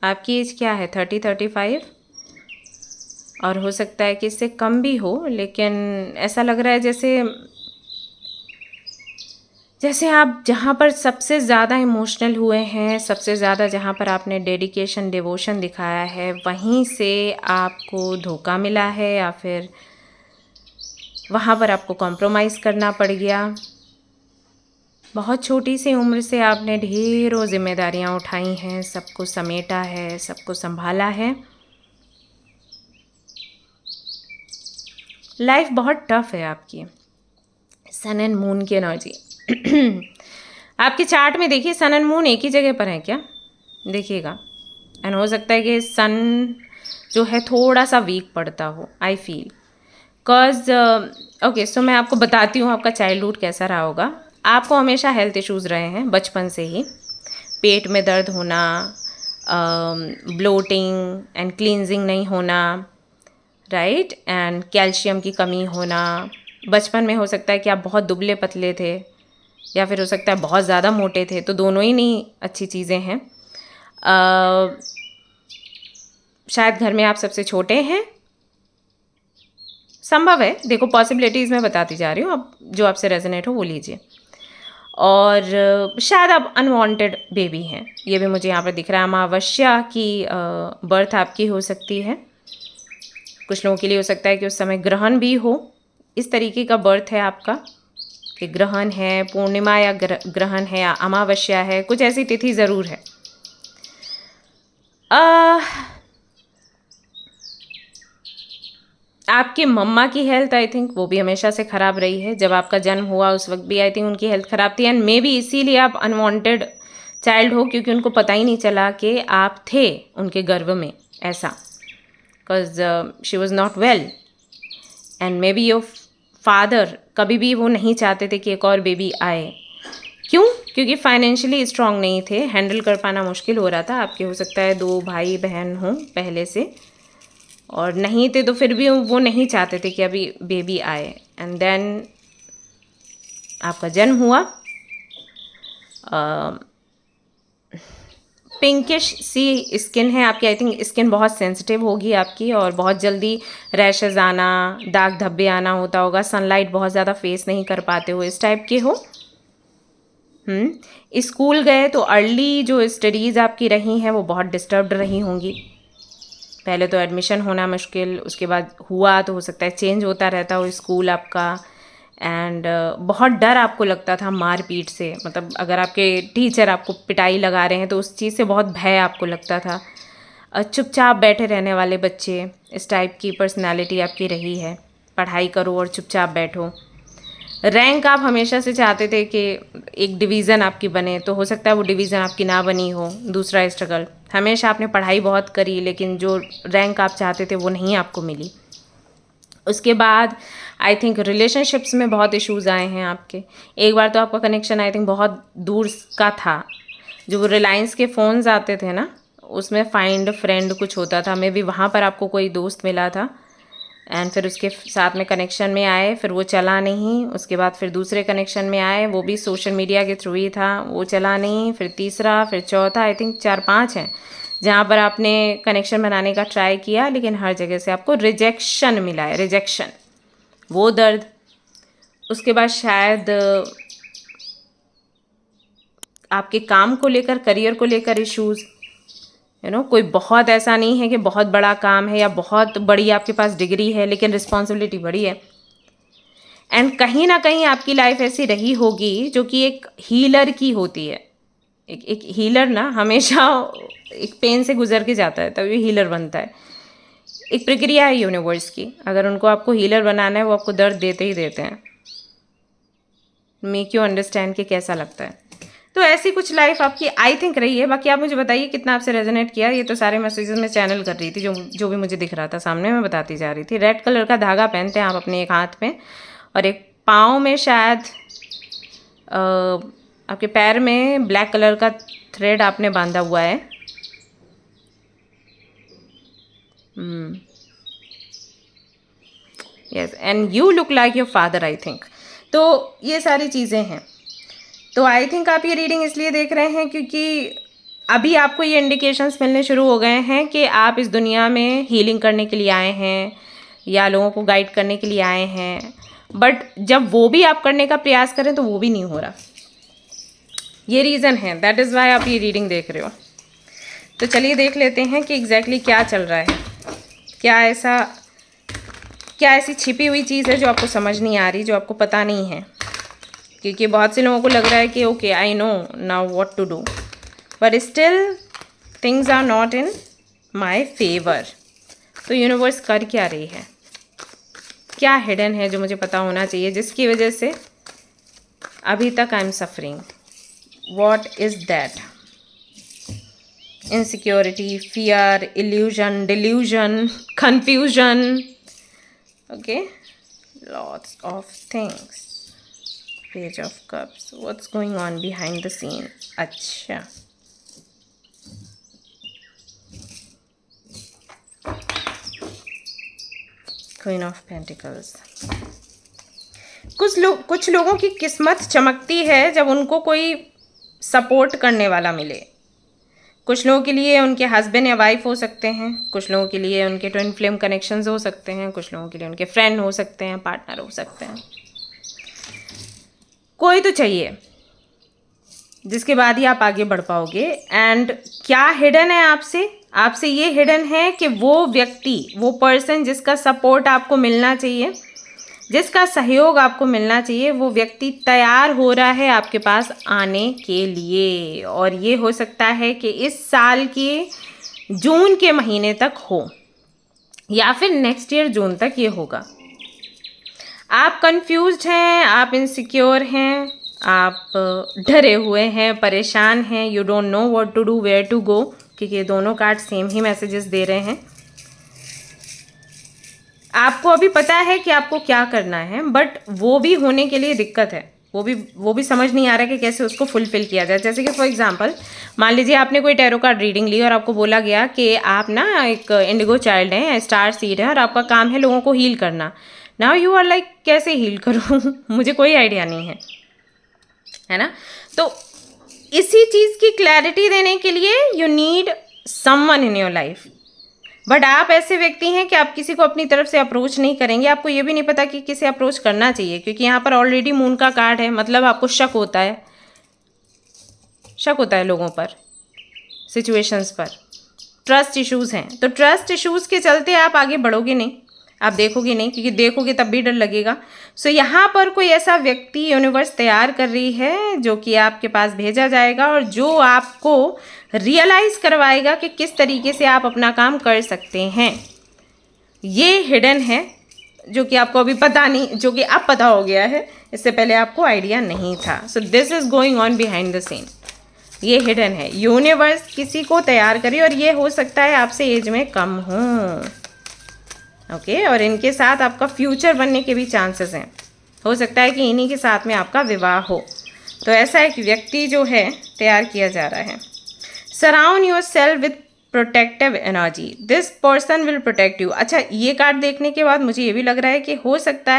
आपकी एज क्या है? 30-35, और हो सकता है कि इससे कम भी हो, लेकिन ऐसा लग रहा है जैसे आप जहाँ पर सबसे ज़्यादा इमोशनल हुए हैं, सबसे ज़्यादा जहाँ पर आपने डेडिकेशन, डिवोशन दिखाया है, वहीं से आपको धोखा मिला है, या फिर वहाँ पर आपको कॉम्प्रोमाइज़ करना पड़ गया। बहुत छोटी सी उम्र से आपने ढेरों जिम्मेदारियाँ उठाई हैं, सबको समेटा है, सबको संभाला है। लाइफ बहुत टफ है आपकी। सन एंड मून की एनर्जी आपके चार्ट में देखिए, सन एंड मून एक ही जगह पर है क्या? देखिएगा, एंड हो सकता है कि सन जो है थोड़ा सा वीक पड़ता हो, आई फील। कॉज ओके, सो मैं आपको बताती हूँ आपका चाइल्डहुड कैसा रहा होगा। आपको हमेशा हेल्थ इश्यूज़ रहे हैं बचपन से ही, पेट में दर्द होना, ब्लोटिंग एंड क्लींजिंग नहीं होना, राइट, एंड कैल्शियम की कमी होना। बचपन में हो सकता है कि आप बहुत दुबले पतले थे, या फिर हो सकता है बहुत ज़्यादा मोटे थे, तो दोनों ही नहीं अच्छी चीज़ें हैं। शायद घर में आप सबसे छोटे हैं, संभव है, देखो पॉसिबिलिटीज़ मैं बताती जा रही हूँ, अब जो आपसे रेजोनेट हो वो लीजिए। और शायद आप अनवांटेड बेबी हैं, ये भी मुझे यहाँ पर दिख रहा है। अमावस्या की बर्थ आपकी हो सकती है। कुछ लोगों के लिए हो सकता है कि उस समय ग्रहण भी हो, इस तरीके का बर्थ है आपका, कि ग्रहण है, पूर्णिमा या ग्रहण है, या अमावस्या है, कुछ ऐसी तिथि ज़रूर है। आपके मम्मा की हेल्थ आई थिंक वो भी हमेशा से ख़राब रही है। जब आपका जन्म हुआ उस वक्त भी आई थिंक उनकी हेल्थ ख़राब थी, एंड मे बी इसीलिए आप अनवांटेड चाइल्ड हो, क्योंकि उनको पता ही नहीं चला कि आप थे उनके गर्भ में, ऐसा। Because she was not well, and may be your father कभी भी वो नहीं चाहते थे कि एक और बेबी आए, क्योंकि फाइनेंशियली स्ट्रांग नहीं थे, हैंडल कर पाना मुश्किल हो रहा था। आपके हो सकता है 2 भाई बहन हों पहले से, और नहीं थे तो फिर भी वो नहीं चाहते थे कि अभी बेबी आए। एंड देन आपका जन्म हुआ। पिंकिश सी स्किन है आपकी। आई थिंक स्किन बहुत सेंसिटिव होगी आपकी, और बहुत जल्दी रैशेज़ आना, दाग धब्बे आना होता होगा। सनलाइट बहुत ज़्यादा फेस नहीं कर पाते हो, इस टाइप के हो। स्कूल गए तो अर्ली जो स्टडीज़ आपकी रही हैं वो बहुत डिस्टर्ब्ड रही होंगी। पहले तो एडमिशन होना मुश्किल, उसके बाद हुआ तो हो सकता है चेंज होता रहता हो स्कूल आपका। एंड बहुत डर आपको लगता था मार पीट से, मतलब अगर आपके टीचर आपको पिटाई लगा रहे हैं तो उस चीज़ से बहुत भय आपको लगता था। चुपचाप बैठे रहने वाले बच्चे, इस टाइप की पर्सनालिटी आपकी रही है। पढ़ाई करो और चुपचाप बैठो। रैंक आप हमेशा से चाहते थे कि एक डिवीज़न आपकी बने, तो हो सकता है वो डिवीज़न आपकी ना बनी हो। दूसरा स्ट्रगल, हमेशा आपने पढ़ाई बहुत करी लेकिन जो रैंक आप चाहते थे वो नहीं आपको मिली। उसके बाद आई थिंक रिलेशनशिप्स में बहुत इश्यूज़ आए हैं आपके। एक बार तो आपका कनेक्शन आई थिंक बहुत दूर का था। जो वो रिलायंस के फ़ोन्स आते थे ना, उसमें फाइंड फ्रेंड कुछ होता था, मे बी वहाँ पर आपको कोई दोस्त मिला था। एंड फिर उसके साथ में कनेक्शन में आए, फिर वो चला नहीं। उसके बाद फिर दूसरे कनेक्शन में आए, वो भी सोशल मीडिया के थ्रू ही था, वो चला नहीं। फिर तीसरा, फिर चौथा, आई थिंक 4-5 हैं जहाँ पर आपने कनेक्शन बनाने का ट्राई किया, लेकिन हर जगह से आपको रिजेक्शन मिला है। रिजेक्शन, वो दर्द। उसके बाद शायद आपके काम को लेकर, करियर को लेकर इश्यूज़, कोई बहुत ऐसा नहीं है कि बहुत बड़ा काम है या बहुत बड़ी आपके पास डिग्री है, लेकिन रिस्पॉन्सिबिलिटी बड़ी है। एंड कहीं ना कहीं आपकी लाइफ ऐसी रही होगी जो कि एक हीलर की होती है। एक हीलर ना हमेशा एक पेन से गुजर के जाता है, तभी हीलर बनता है। एक प्रक्रिया है यूनिवर्स की, अगर उनको आपको हीलर बनाना है वो आपको दर्द देते ही देते हैं। मेक यू अंडरस्टैंड कि कैसा लगता है। तो ऐसी कुछ लाइफ आपकी आई थिंक रही है। बाकी आप मुझे बताइए कितना आपसे रेजोनेट किया। ये तो सारे मैसेजेस में चैनल कर रही थी, जो भी मुझे दिख रहा था सामने मैं बताती जा रही थी। रेड कलर का धागा पहनते हैं आप अपने एक हाथ में, और एक पाँव में शायद आपके पैर में ब्लैक कलर का थ्रेड आपने बांधा हुआ है। Yes, and you look like your father I think. तो ये सारी चीज़ें हैं। तो आई थिंक आप ये रीडिंग इसलिए देख रहे हैं क्योंकि अभी आपको ये इंडिकेशंस मिलने शुरू हो गए हैं कि आप इस दुनिया में हीलिंग करने के लिए आए हैं या लोगों को गाइड करने के लिए आए हैं। बट जब वो भी आप करने का प्रयास करें तो वो भी नहीं हो रहा। ये रीज़न है, दैट इज़ वाई आप ये रीडिंग देख रहे हो। तो चलिए देख लेते हैं कि एग्जैक्टली क्या चल रहा है। क्या ऐसी छिपी हुई चीज़ है जो आपको समझ नहीं आ रही, जो आपको पता नहीं है। क्योंकि बहुत से लोगों को लग रहा है कि okay I know now what to do, but still things are not in my favour. तो यूनिवर्स कर क्या रही है, क्या हिडन है जो मुझे पता होना चाहिए, जिसकी वजह से अभी तक I am suffering. What is that? Insecurity, fear, illusion, delusion, confusion, okay, lots of things. Page of cups, what's going on behind the scene. अच्छा, क्वीन ऑफ पेंटिकल्स। कुछ लोगों की किस्मत चमकती है जब उनको कोई सपोर्ट करने वाला मिले। कुछ लोगों के लिए उनके हस्बैंड या वाइफ हो सकते हैं, कुछ लोगों के लिए उनके ट्विन फ्लेम कनेक्शंस हो सकते हैं, कुछ लोगों के लिए उनके फ्रेंड हो सकते हैं, पार्टनर हो सकते हैं। कोई तो चाहिए जिसके बाद ही आप आगे बढ़ पाओगे। एंड क्या हिडन है आपसे ये हिडन है कि वो व्यक्ति, वो पर्सन जिसका सपोर्ट आपको मिलना चाहिए, जिसका सहयोग आपको मिलना चाहिए, वो व्यक्ति तैयार हो रहा है आपके पास आने के लिए। और ये हो सकता है कि इस साल के जून के महीने तक हो या फिर नेक्स्ट ईयर जून तक ये होगा। आप कंफ्यूज्ड हैं, आप इनसिक्योर हैं, आप डरे हुए हैं, परेशान हैं, you don't know what to do, where to go, क्योंकि दोनों कार्ड सेम ही मैसेजेस दे रहे हैं। आपको अभी पता है कि आपको क्या करना है, बट वो भी होने के लिए दिक्कत है। वो भी समझ नहीं आ रहा कि कैसे उसको फुलफिल किया जाए। जैसे कि फॉर एग्जांपल मान लीजिए आपने कोई टैरो कार्ड रीडिंग ली और आपको बोला गया कि आप ना एक इंडिगो चाइल्ड हैं, स्टार सीड है और आपका काम है लोगों को हील करना। नाउ यू आर लाइक कैसे हील करूँ मुझे कोई आइडिया नहीं है ना। तो इसी चीज़ की क्लैरिटी देने के लिए you need someone in your life. But आप ऐसे व्यक्ति हैं कि आप किसी को अपनी तरफ से अप्रोच नहीं करेंगे, आपको ये भी नहीं पता कि किसे अप्रोच करना चाहिए, क्योंकि यहाँ पर ऑलरेडी मून का कार्ड है। मतलब आपको शक होता है लोगों पर, सिचुएशंस पर, ट्रस्ट इश्यूज़ हैं। तो ट्रस्ट इश्यूज़ के चलते आप आगे बढ़ोगे नहीं, आप देखोगे नहीं, क्योंकि देखोगे तब भी डर लगेगा। सो यहाँ पर कोई ऐसा व्यक्ति यूनिवर्स तैयार कर रही है जो कि आपके पास भेजा जाएगा और जो आपको रियलाइज़ करवाएगा कि किस तरीके से आप अपना काम कर सकते हैं। ये हिडन है जो कि आपको अभी पता नहीं, जो कि अब पता हो गया है, इससे पहले आपको आइडिया नहीं था। So this is going on behind the scene. ये हिडन है, यूनिवर्स किसी को तैयार करे और ये हो सकता है आपसे एज में कम हो, ओके। और इनके साथ आपका फ्यूचर बनने के भी चांसेस हैं। हो सकता है कि इन्हीं के साथ में आपका विवाह हो। तो ऐसा एक व्यक्ति जो है तैयार किया जा रहा है। Surround yourself with protective energy, this person will protect you. अच्छा, ये कार्ड देखने के बाद मुझे ये भी लग रहा है कि हो सकता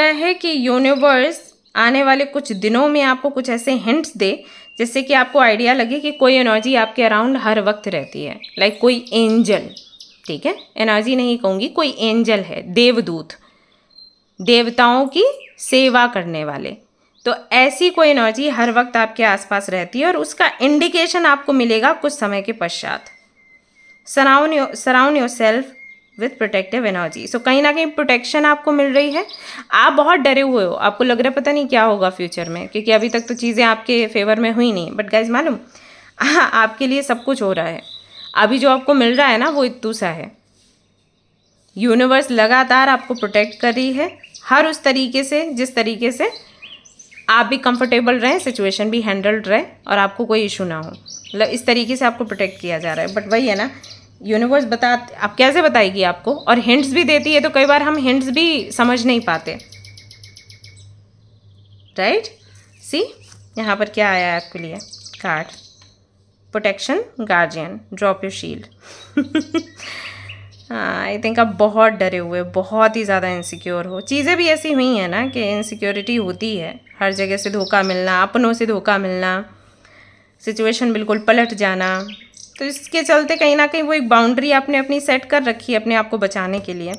है कि यूनिवर्स आने वाले कुछ दिनों में आपको कुछ ऐसे हिंट्स दे जिससे कि आपको आइडिया लगे कि कोई एनर्जी आपके अराउंड हर वक्त रहती है, लाइक कोई एंजल, ठीक है, एनर्जी नहीं कहूँगी, कोई एंजल है, देवदूत, देवताओं की सेवा करने वाले। तो ऐसी कोई एनर्जी हर वक्त आपके आसपास रहती है और उसका इंडिकेशन आपको मिलेगा कुछ समय के पश्चात। Surround yourself with protective energy. So कहीं ना कहीं प्रोटेक्शन आपको मिल रही है। आप बहुत डरे हुए हो, आपको लग रहा है पता नहीं क्या होगा फ्यूचर में, क्योंकि अभी तक तो चीज़ें आपके फेवर में हुई नहीं। बट गाइज मालूम, आपके लिए सब कुछ हो रहा है। अभी जो आपको मिल रहा है ना वो इत्तू सा है। यूनिवर्स लगातार आपको प्रोटेक्ट कर रही है हर उस तरीके से जिस तरीके से आप भी कंफर्टेबल रहें, सिचुएशन भी हैंडल्ड रहे और आपको कोई इशू ना हो। मतलब इस तरीके से आपको प्रोटेक्ट किया जा रहा है। बट वही है ना, यूनिवर्स अब कैसे बताएगी आपको, और हिंट्स भी देती है तो कई बार हम हिंट्स भी समझ नहीं पाते, राइट। सी यहाँ पर क्या आया है आपके लिए card, protection guardian, drop your shield. I think आप बहुत डरे हुए, बहुत ही ज़्यादा इनसिक्योर हो। चीज़ें भी ऐसी हुई हैं ना कि इनसिक्योरिटी होती है, हर जगह से धोखा मिलना, अपनों से धोखा मिलना, सिचुएशन बिल्कुल पलट जाना। तो इसके चलते कहीं ना कहीं वो एक बाउंड्री आपने अपनी सेट कर रखी है अपने आप को बचाने के लिए,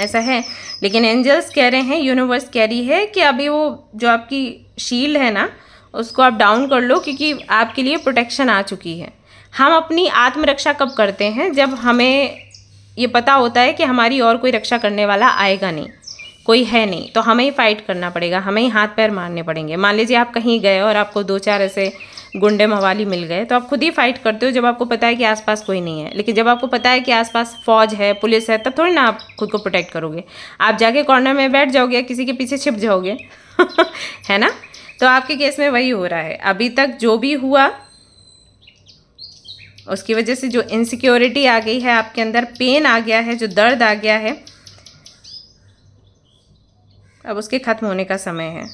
ऐसा है। लेकिन एंजल्स कह रहे हैं, यूनिवर्स कह रही है कि अभी वो जो आपकी शील्ड है ना उसको आप डाउन कर लो, क्योंकि आपके लिए प्रोटेक्शन आ चुकी है। हम अपनी आत्मरक्षा कब करते हैं, जब हमें ये पता होता है कि हमारी और कोई रक्षा करने वाला आएगा नहीं, कोई है नहीं, तो हमें ही फाइट करना पड़ेगा, हमें ही हाथ पैर मारने पड़ेंगे। मान लीजिए आप कहीं गए और आपको 2-4 ऐसे गुंडे मवाली मिल गए, तो आप खुद ही फाइट करते हो जब आपको पता है कि आसपास कोई नहीं है। लेकिन जब आपको पता है कि आसपास फौज है, पुलिस है, तब थोड़ी ना आप खुद को प्रोटेक्ट करोगे। आप जाके कॉर्नर में बैठ जाओगे, किसी के पीछे छिप जाओगे है ना। तो आपके केस में वही हो रहा है। अभी तक जो भी हुआ उसकी वजह से जो इनसिक्योरिटी आ गई है आपके अंदर, पेन आ गया है, जो दर्द आ गया है, अब उसके ख़त्म होने का समय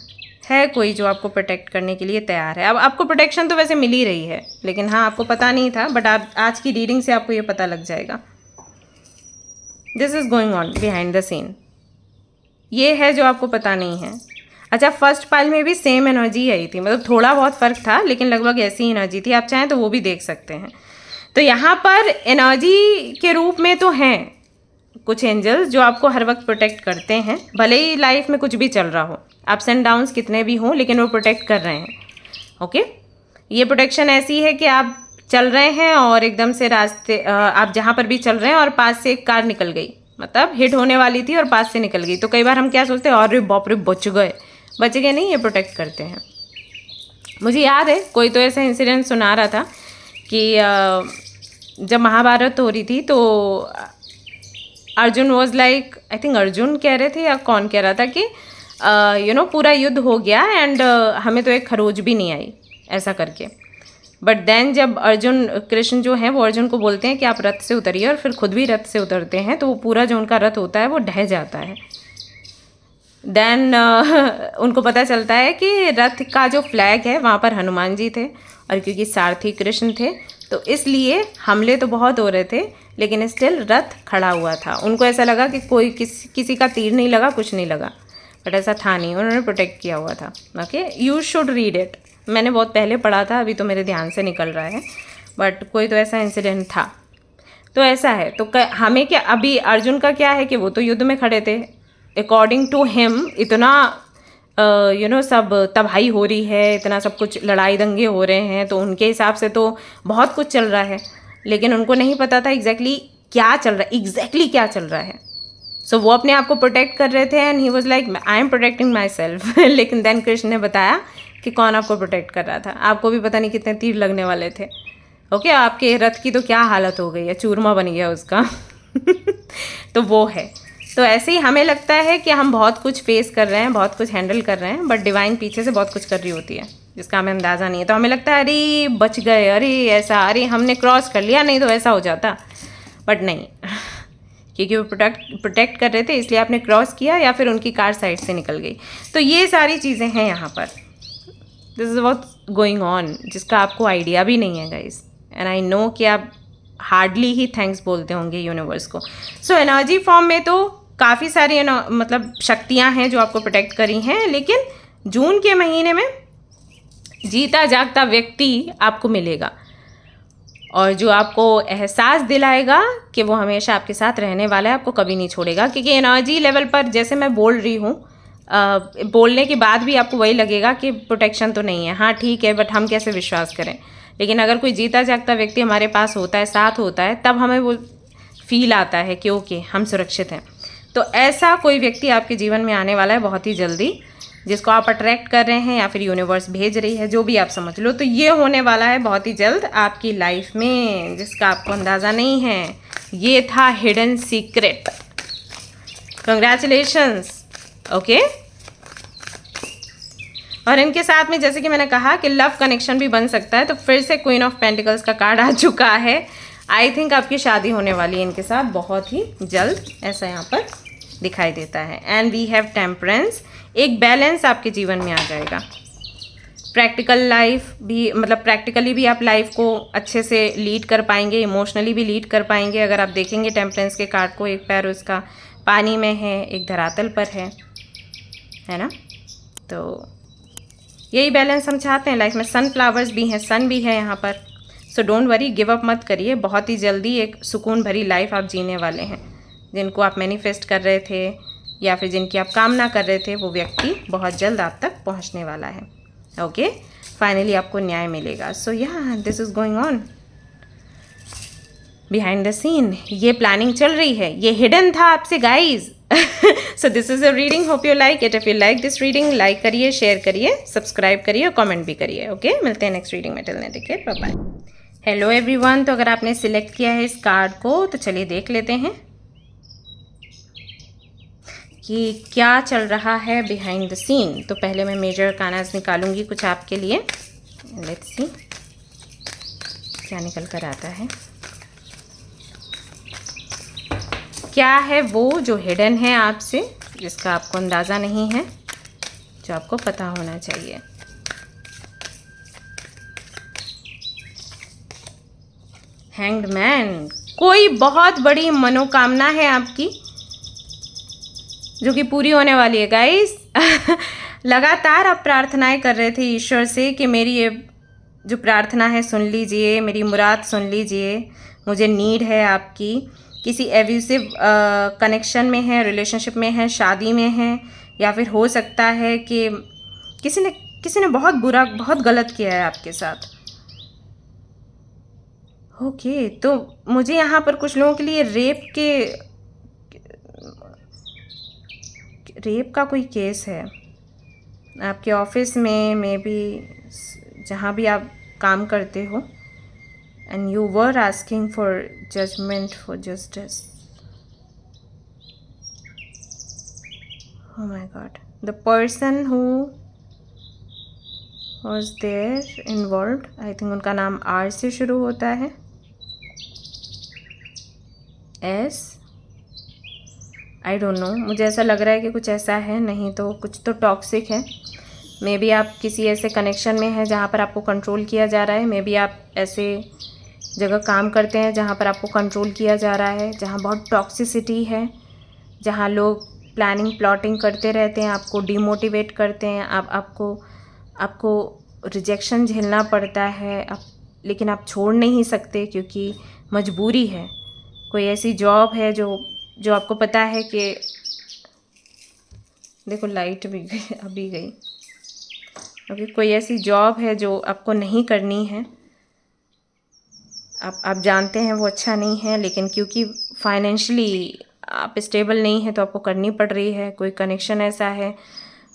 है कोई जो आपको प्रोटेक्ट करने के लिए तैयार है। अब आपको प्रोटेक्शन तो वैसे मिल ही रही है, लेकिन हाँ आपको पता नहीं था, बट आप आज की रीडिंग से आपको ये पता लग जाएगा। This is going on behind the scene. ये है जो आपको पता नहीं है। अच्छा, फर्स्ट पाइल में भी सेम एनर्जी आई थी, मतलब थोड़ा बहुत फ़र्क था लेकिन लगभग ऐसी ही एनर्जी थी। आप चाहें तो वो भी देख सकते हैं। तो यहाँ पर एनर्जी के रूप में तो हैं कुछ एंजल्स जो आपको हर वक्त प्रोटेक्ट करते हैं, भले ही लाइफ में कुछ भी चल रहा हो, अप्स एंड डाउन्स कितने भी हों, लेकिन वो प्रोटेक्ट कर रहे हैं, ओके। ये प्रोटेक्शन ऐसी है कि आप चल रहे हैं और एकदम से रास्ते, आप जहाँ पर भी चल रहे हैं और पास से एक कार निकल गई, मतलब हिट होने वाली थी और पास से निकल गई, तो कई बार हम क्या सोचते हैं, अरे बाप रे बच गए नहीं, ये प्रोटेक्ट करते हैं। मुझे याद है कोई तो ऐसा इंसिडेंट सुना रहा था कि जब महाभारत हो रही थी तो Arjun was like, I think Arjun कह रहे थे या कौन कह रहा था कि पूरा युद्ध हो गया एंड हमें तो एक खरोच भी नहीं आई, ऐसा करके। बट देन जब अर्जुन कृष्ण जो है वो अर्जुन को बोलते हैं कि आप रथ से उतरिए और फिर खुद भी रथ से उतरते हैं, तो वो पूरा जो उनका रथ होता है वो ढह जाता है। देन उनको पता चलता है कि रथ का जो फ्लैग है वहाँ पर हनुमान जी थे, और क्योंकि सारथी कृष्ण थे तो इसलिए हमले तो बहुत हो रहे थे लेकिन स्टिल रथ खड़ा हुआ था। उनको ऐसा लगा कि कोई किसी का तीर नहीं लगा, कुछ नहीं लगा, बट ऐसा था नहीं, उन्होंने प्रोटेक्ट किया हुआ था। Okay, you should read it. मैंने बहुत पहले पढ़ा था, अभी तो मेरे ध्यान से निकल रहा है, बट कोई तो ऐसा इंसिडेंट था। तो ऐसा है, तो हमें क्या, अभी अर्जुन का क्या है कि वो तो युद्ध में खड़े थे, अकॉर्डिंग टू हिम इतना सब तबाही हो रही है, इतना सब कुछ लड़ाई दंगे हो रहे हैं, तो उनके हिसाब से तो बहुत कुछ चल रहा है, लेकिन उनको नहीं पता था एग्जैक्टली क्या चल रहा है, एग्जैक्टली क्या चल रहा है। सो वो अपने आप को प्रोटेक्ट कर रहे थे and he was like I am protecting my self. लेकिन देन कृष्ण ने बताया कि कौन आपको प्रोटेक्ट कर रहा था, आपको भी पता नहीं कितने तीर लगने वाले थे। ओके, आपके रथ की तो क्या हालत हो गई है, चूरमा बन गया उसका। तो वो है, तो ऐसे ही हमें लगता है कि हम बहुत कुछ फेस कर रहे हैं, बहुत कुछ हैंडल कर रहे हैं, बट डिवाइन पीछे से बहुत कुछ कर रही होती है जिसका हमें अंदाज़ा नहीं है। तो हमें लगता है अरे बच गए, अरे ऐसा, अरे हमने क्रॉस कर लिया, नहीं तो ऐसा हो जाता, बट नहीं। क्योंकि वो प्रोटेक्ट कर रहे थे इसलिए आपने क्रॉस किया, या फिर उनकी कार साइड से निकल गई। तो ये सारी चीज़ें हैं यहाँ पर, this is what going on, जिसका आपको आइडिया भी नहीं है गाइस, एंड आई नो कि आप हार्डली ही थैंक्स बोलते होंगे यूनिवर्स को। सो एनर्जी फॉर्म में तो काफ़ी सारी मतलब शक्तियाँ हैं जो आपको प्रोटेक्ट करी हैं, लेकिन जून के महीने में जीता जागता व्यक्ति आपको मिलेगा, और जो आपको एहसास दिलाएगा कि वो हमेशा आपके साथ रहने वाला है, आपको कभी नहीं छोड़ेगा। क्योंकि एनर्जी लेवल पर जैसे मैं बोल रही हूँ, बोलने के बाद भी आपको वही लगेगा कि प्रोटेक्शन तो नहीं है। हाँ ठीक है, बट हम कैसे विश्वास करें। लेकिन अगर कोई जीता जागता व्यक्ति हमारे पास होता है, साथ होता है, तब हमें वो फील आता है कि ओके हम सुरक्षित हैं। तो ऐसा कोई व्यक्ति आपके जीवन में आने वाला है बहुत ही जल्दी, जिसको आप अट्रैक्ट कर रहे हैं या फिर यूनिवर्स भेज रही है, जो भी आप समझ लो। तो ये होने वाला है बहुत ही जल्द आपकी लाइफ में, जिसका आपको अंदाज़ा नहीं है। ये था हिडन सीक्रेट। कंग्रेचुलेशंस। ओके, और इनके साथ में जैसे कि मैंने कहा कि लव कनेक्शन भी बन सकता है, तो फिर से क्वीन ऑफ पेंटिकल्स का कार्ड आ चुका है। आई थिंक आपकी शादी होने वाली है इनके साथ बहुत ही जल्द, ऐसा यहाँ पर दिखाई देता है। एंड वी हैव टेम्परेंस, एक बैलेंस आपके जीवन में आ जाएगा। प्रैक्टिकल लाइफ भी, मतलब प्रैक्टिकली भी आप लाइफ को अच्छे से लीड कर पाएंगे, इमोशनली भी लीड कर पाएंगे। अगर आप देखेंगे टेम्परेंस के कार्ड को, एक पैर उसका पानी में है, एक धरातल पर है ना। तो यही बैलेंस हम चाहते हैं लाइफ में। सनफ्लावर्स भी हैं, सन भी है यहाँ पर। So don't worry, give up मत करिए, बहुत ही जल्दी एक सुकून भरी लाइफ आप जीने वाले हैं। जिनको आप मैनिफेस्ट कर रहे थे या फिर जिनकी आप कामना कर रहे थे, वो व्यक्ति बहुत जल्द आप तक पहुंचने वाला है। ओके, फाइनली आपको न्याय मिलेगा। So yeah this is going on behind the scene. ये प्लानिंग चल रही है, ये हिडन था आपसे guys. So this is a reading, hope you like it. If you like this reading, like करिए, शेयर करिए, सब्सक्राइब करिए और कमेंट भी करिए। ओके, मिलते हैं नेक्स्ट रीडिंग में। Till then take care, bye bye. Hello everyone, तो अगर आपने सिलेक्ट किया है इस कार्ड को तो चलिए देख लेते हैं कि क्या चल रहा है बिहाइंड द सीन। तो पहले मैं मेजर अरकानास निकालूंगी कुछ आपके लिए। लेट्स सी क्या निकल कर आता है। क्या है वो जो हिडन है आपसे, जिसका आपको अंदाज़ा नहीं है, जो आपको पता होना चाहिए। हैंग्ड मैन, कोई बहुत बड़ी मनोकामना है आपकी जो कि पूरी होने वाली है गाइस। लगातार आप प्रार्थनाएं कर रहे थे ईश्वर से कि मेरी ये जो प्रार्थना है सुन लीजिए, मेरी मुराद सुन लीजिए, मुझे नीड है आपकी। किसी एब्यूसिव कनेक्शन में है, रिलेशनशिप में है, शादी में है, या फिर हो सकता है कि किसी ने बहुत बुरा, बहुत गलत किया है आपके साथ। ओके, तो मुझे यहाँ पर कुछ लोगों के लिए रेप का कोई केस है आपके ऑफिस में, मे बी जहाँ भी आप काम करते हो, and you were asking for judgement, for justice. Oh my god, the person who was there involve, I think उनका नाम आर से शुरू होता है, एस, आई डोंट नो, मुझे ऐसा लग रहा है कि कुछ ऐसा है, नहीं तो कुछ तो टॉक्सिक है। मे बी आप किसी ऐसे कनेक्शन में हैं जहाँ पर आपको कंट्रोल किया जा रहा है, मे बी आप ऐसे जगह काम करते हैं जहाँ पर आपको कंट्रोल किया जा रहा है, जहाँ बहुत टॉक्सिसिटी है, जहाँ लोग प्लानिंग प्लॉटिंग करते रहते हैं, आपको डिमोटिवेट करते हैं, आपको रिजेक्शन झेलना पड़ता है, लेकिन आप छोड़ नहीं सकते क्योंकि मजबूरी है। कोई ऐसी जॉब है जो आपको पता है कि, देखो लाइट भी गई, अभी गई, ओके, कोई ऐसी जॉब है जो आपको नहीं करनी है, आप जानते हैं वो अच्छा नहीं है, लेकिन क्योंकि फाइनेंशियली आप स्टेबल नहीं है तो आपको करनी पड़ रही है। कोई कनेक्शन ऐसा है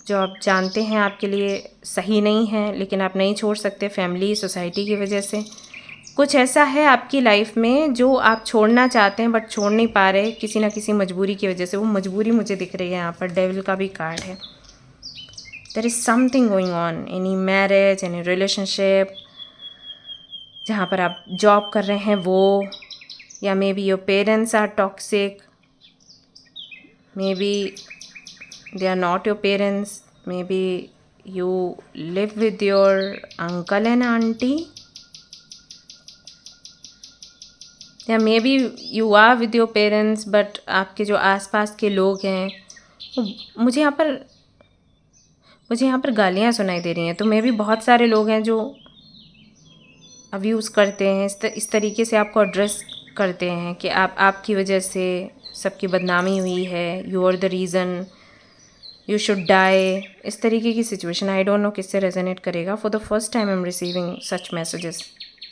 जो आप जानते हैं आपके लिए सही नहीं है, लेकिन आप नहीं छोड़ सकते, फैमिली सोसाइटी की वजह से। कुछ ऐसा है आपकी लाइफ में जो आप छोड़ना चाहते हैं बट छोड़ नहीं पा रहे, किसी ना किसी मजबूरी की वजह से। वो मजबूरी मुझे दिख रही है यहाँ पर, डेविल का भी कार्ड है। There is something going on, any marriage, any relationship, जहाँ पर आप जॉब कर रहे हैं वो, या maybe your parents are toxic, maybe they are not your parents, maybe you live with your uncle and auntie, या maybe you are with your parents but आपके जो आसपास के लोग हैं, मुझे यहाँ पर गालियाँ सुनाई दे रही हैं, तो मे बी बहुत सारे लोग हैं जो अब्यूज़ करते हैं, इस तरीके से आपको एड्रेस करते हैं कि आपकी वजह से सबकी बदनामी हुई है, you are the reason, you should die, इस तरीके की सिचुएशन। आई डोंट नो किससे रेजोनेट करेगा। For the first time I am receiving such messages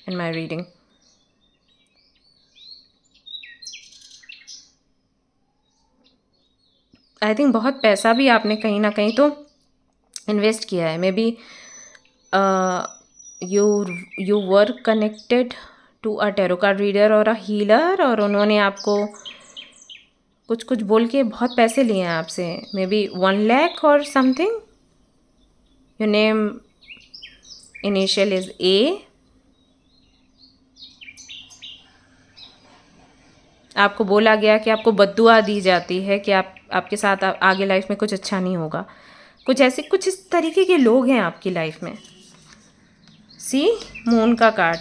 in my reading. I think बहुत पैसा भी आपने कहीं ना कहीं तो इन्वेस्ट किया है, maybe you were connected to a tarot card reader और अ हीलर, और उन्होंने आपको कुछ बोल के बहुत पैसे लिए हैं आपसे, मे बी 1 लाख और something. Your name initial is a. आपको बोला गया कि आपको बद्दुआ दी जाती है कि आपके साथ आगे लाइफ में कुछ अच्छा नहीं होगा। कुछ इस तरीके के लोग हैं आपकी लाइफ में। सी मून का कार्ड,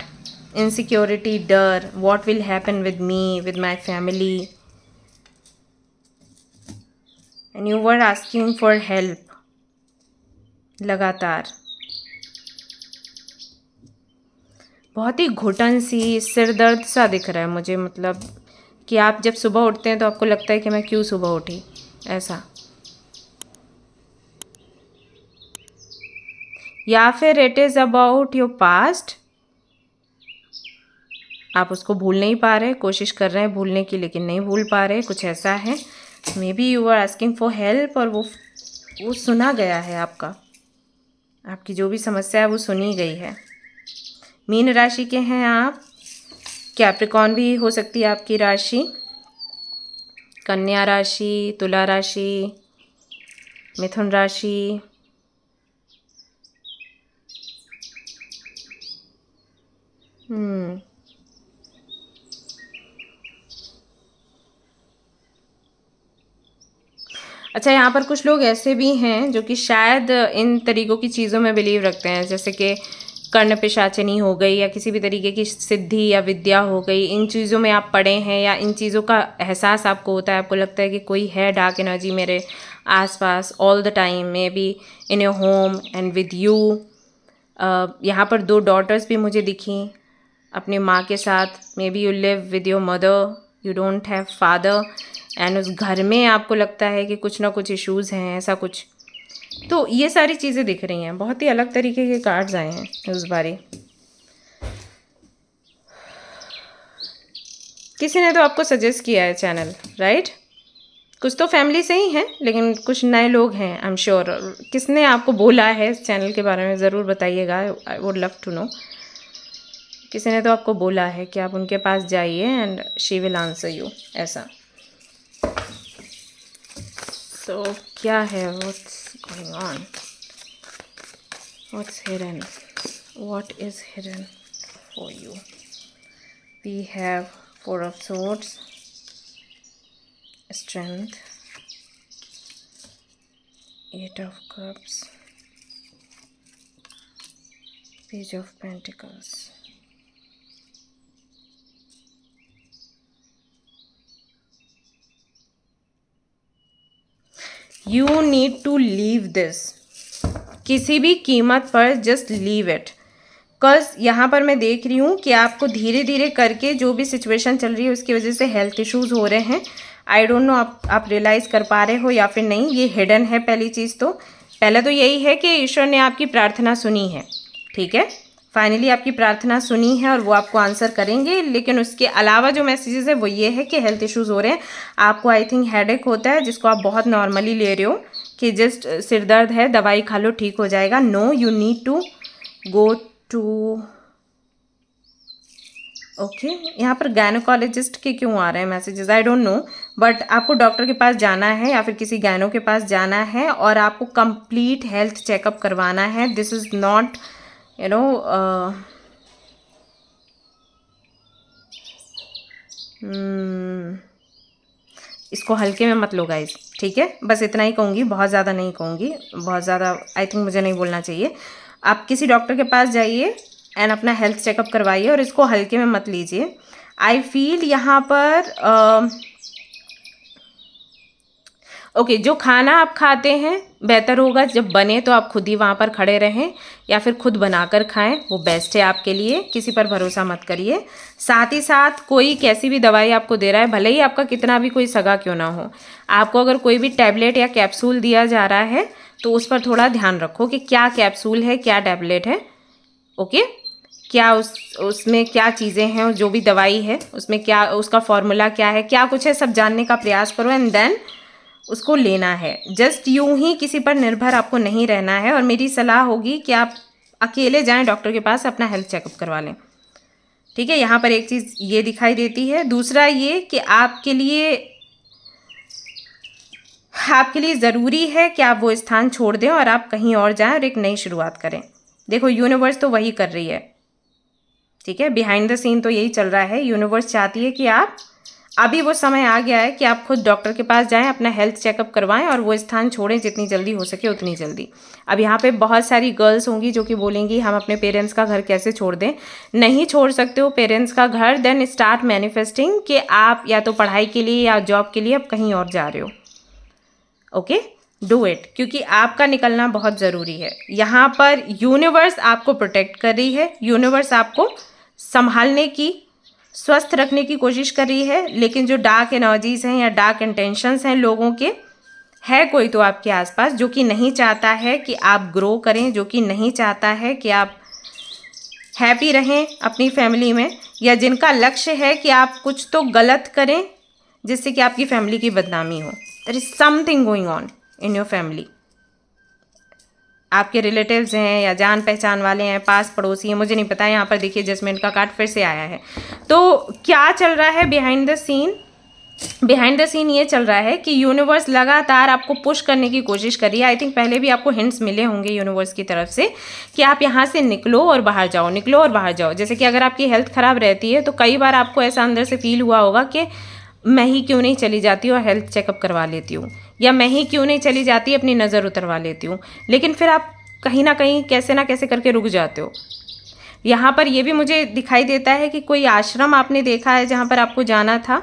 इनसिक्योरिटी, डर, what will happen with me, with my family, and you were asking for help लगातार। बहुत ही घुटन सी, सिर दर्द सा दिख रहा है मुझे, मतलब कि आप जब सुबह उठते हैं तो आपको लगता है कि मैं क्यों सुबह उठी, ऐसा। या फिर it is about your past, आप उसको भूल नहीं पा रहे, कोशिश कर रहे हैं भूलने की लेकिन नहीं भूल पा रहे, कुछ ऐसा है। Maybe you are asking for help और वो सुना गया है, आपकी जो भी समस्या है वो सुनी गई है। मीन राशि के हैं आप, कैप्रिकॉर्न भी हो सकती है आपकी राशि, कन्या राशि, तुला राशि, मिथुन राशि, अच्छा, यहाँ पर कुछ लोग ऐसे भी हैं जो कि शायद इन तरीक़ों की चीज़ों में बिलीव रखते हैं, जैसे कि कर्ण पिशाचिनी हो गई या किसी भी तरीके की सिद्धि या विद्या हो गई। इन चीज़ों में आप पढ़े हैं या इन चीज़ों का एहसास आपको होता है, आपको लगता है कि कोई है डार्क एनर्जी मेरे आसपास all the time, may be in your home and with you. यहाँ पर 2 डॉटर्स भी मुझे दिखी अपनी माँ के साथ। May be you live with your mother, you don't have father, and उस घर में आपको लगता है कि कुछ ना कुछ इश्यूज़ हैं, ऐसा कुछ। तो ये सारी चीज़ें दिख रही हैं। बहुत ही अलग तरीके के कार्ड्स आए हैं उस बारी। किसी ने तो आपको सजेस्ट किया है चैनल, राइट? कुछ तो फैमिली से ही हैं, लेकिन कुछ नए लोग हैं, आई एम श्योर। किसने आपको बोला है इस चैनल के बारे में ज़रूर बताइएगा, I would love to know. किसी ने तो आपको बोला है कि आप उनके पास जाइए and she will answer you, ऐसा। तो क्या है, what's going on? What's hidden? What is hidden for you? We have Four of Swords, Strength, Eight of Cups, Page of Pentacles. You need to leave this. किसी भी कीमत पर just leave it. Because यहाँ पर मैं देख रही हूँ कि आपको धीरे धीरे करके जो भी सिचुएशन चल रही है उसकी वजह से हेल्थ इश्यूज़ हो रहे हैं। आई डोंट नो आप रियलाइज़ कर पा रहे हो या फिर नहीं। ये हिडन है। पहली चीज़ तो पहले तो यही है कि ईश्वर ने आपकी प्रार्थना सुनी है, ठीक है। फाइनली आपकी प्रार्थना सुनी है और वो आपको आंसर करेंगे। लेकिन उसके अलावा जो मैसेजेस है वो ये है कि हेल्थ इश्यूज़ हो रहे हैं आपको। आई थिंक हेडेक होता है जिसको आप बहुत नॉर्मली ले रहे हो कि जस्ट सिर दर्द है, दवाई खा लो, ठीक हो जाएगा। No, you need to go to okay. यहाँ पर गायनोकोलॉजिस्ट के क्यों आ रहे हैं messages, I don't know. But आपको डॉक्टर के पास जाना है या फिर किसी गायनो के पास जाना है और आपको कंप्लीट हेल्थ चेकअप करवाना है। This is not you know इसको हल्के में मत लो गाइज, ठीक है। बस इतना ही कहूँगी, बहुत ज़्यादा नहीं कहूँगी। बहुत ज़्यादा आई थिंक मुझे नहीं बोलना चाहिए। आप किसी डॉक्टर के पास जाइए एंड अपना हेल्थ चेकअप करवाइए और इसको हल्के में मत लीजिए। आई फील यहाँ पर ओके जो खाना आप खाते हैं बेहतर होगा जब बने तो आप खुद ही वहाँ पर खड़े रहें या फिर खुद बनाकर खाएं, वो बेस्ट है आपके लिए। किसी पर भरोसा मत करिए। साथ ही साथ कोई कैसी भी दवाई आपको दे रहा है, भले ही आपका कितना भी कोई सगा क्यों ना हो, आपको अगर कोई भी टैबलेट या कैप्सूल दिया जा रहा है तो उस पर थोड़ा ध्यान रखो कि क्या कैप्सूल है, क्या टैबलेट है, ओके। क्या उसमें क्या चीज़ें हैं, जो भी दवाई है उसमें क्या, उसका फॉर्मूला क्या है, क्या कुछ है, सब जानने का प्रयास करो एंड देन उसको लेना है। जस्ट यूं ही किसी पर निर्भर आपको नहीं रहना है। और मेरी सलाह होगी कि आप अकेले जाएं डॉक्टर के पास, अपना हेल्थ चेकअप करवा लें, ठीक है। यहाँ पर एक चीज़ ये दिखाई देती है। दूसरा ये कि आपके लिए ज़रूरी है कि आप वो स्थान छोड़ दें और आप कहीं और जाएं और एक नई शुरुआत करें। देखो यूनिवर्स तो वही कर रही है, ठीक है। बिहाइंड द सीन तो यही चल रहा है। यूनिवर्स चाहती है कि आप, अभी वो समय आ गया है कि आप खुद डॉक्टर के पास जाएं, अपना हेल्थ चेकअप करवाएं और वो स्थान छोड़ें जितनी जल्दी हो सके उतनी जल्दी। अब यहाँ पे बहुत सारी गर्ल्स होंगी जो कि बोलेंगी हम अपने पेरेंट्स का घर कैसे छोड़ दें। नहीं छोड़ सकते हो पेरेंट्स का घर। देन स्टार्ट मैनिफेस्टिंग कि आप या तो पढ़ाई के लिए या जॉब के लिए अब कहीं और जा रहे हो, ओके। डू इट, क्योंकि आपका निकलना बहुत ज़रूरी है। यहाँ पर यूनिवर्स आपको प्रोटेक्ट कर रही है, यूनिवर्स आपको संभालने की, स्वस्थ रखने की कोशिश कर रही है। लेकिन जो डार्क एनर्जीज हैं या डार्क इंटेंशंस हैं लोगों के, है कोई तो आपके आसपास जो कि नहीं चाहता है कि आप ग्रो करें, जो कि नहीं चाहता है कि आप हैप्पी रहें अपनी फैमिली में, या जिनका लक्ष्य है कि आप कुछ तो गलत करें जिससे कि आपकी फैमिली की बदनामी हो। There is something going on in your family. आपके रिलेटिव्स हैं या जान पहचान वाले हैं, पास पड़ोसी हैं, मुझे नहीं पता। यहाँ पर देखिए जजमेंट का कार्ड फिर से आया है। तो क्या चल रहा है behind the scene? Behind the scene ये चल रहा है कि यूनिवर्स लगातार आपको पुश करने की कोशिश कर रही है। आई थिंक पहले भी आपको हिंट्स मिले होंगे यूनिवर्स की तरफ से कि आप यहाँ से निकलो और बाहर जाओ, निकलो और बाहर जाओ। जैसे कि अगर आपकी हेल्थ ख़राब रहती है तो कई बार आपको ऐसा अंदर से फील हुआ होगा कि मैं ही क्यों नहीं चली जाती और हेल्थ चेकअप करवा लेती हूँ, या मैं ही क्यों नहीं चली जाती अपनी नज़र उतरवा लेती हूँ। लेकिन फिर आप कहीं ना कहीं कैसे ना कैसे करके रुक जाते हो। यहाँ पर ये भी मुझे दिखाई देता है कि कोई आश्रम आपने देखा है जहाँ पर आपको जाना था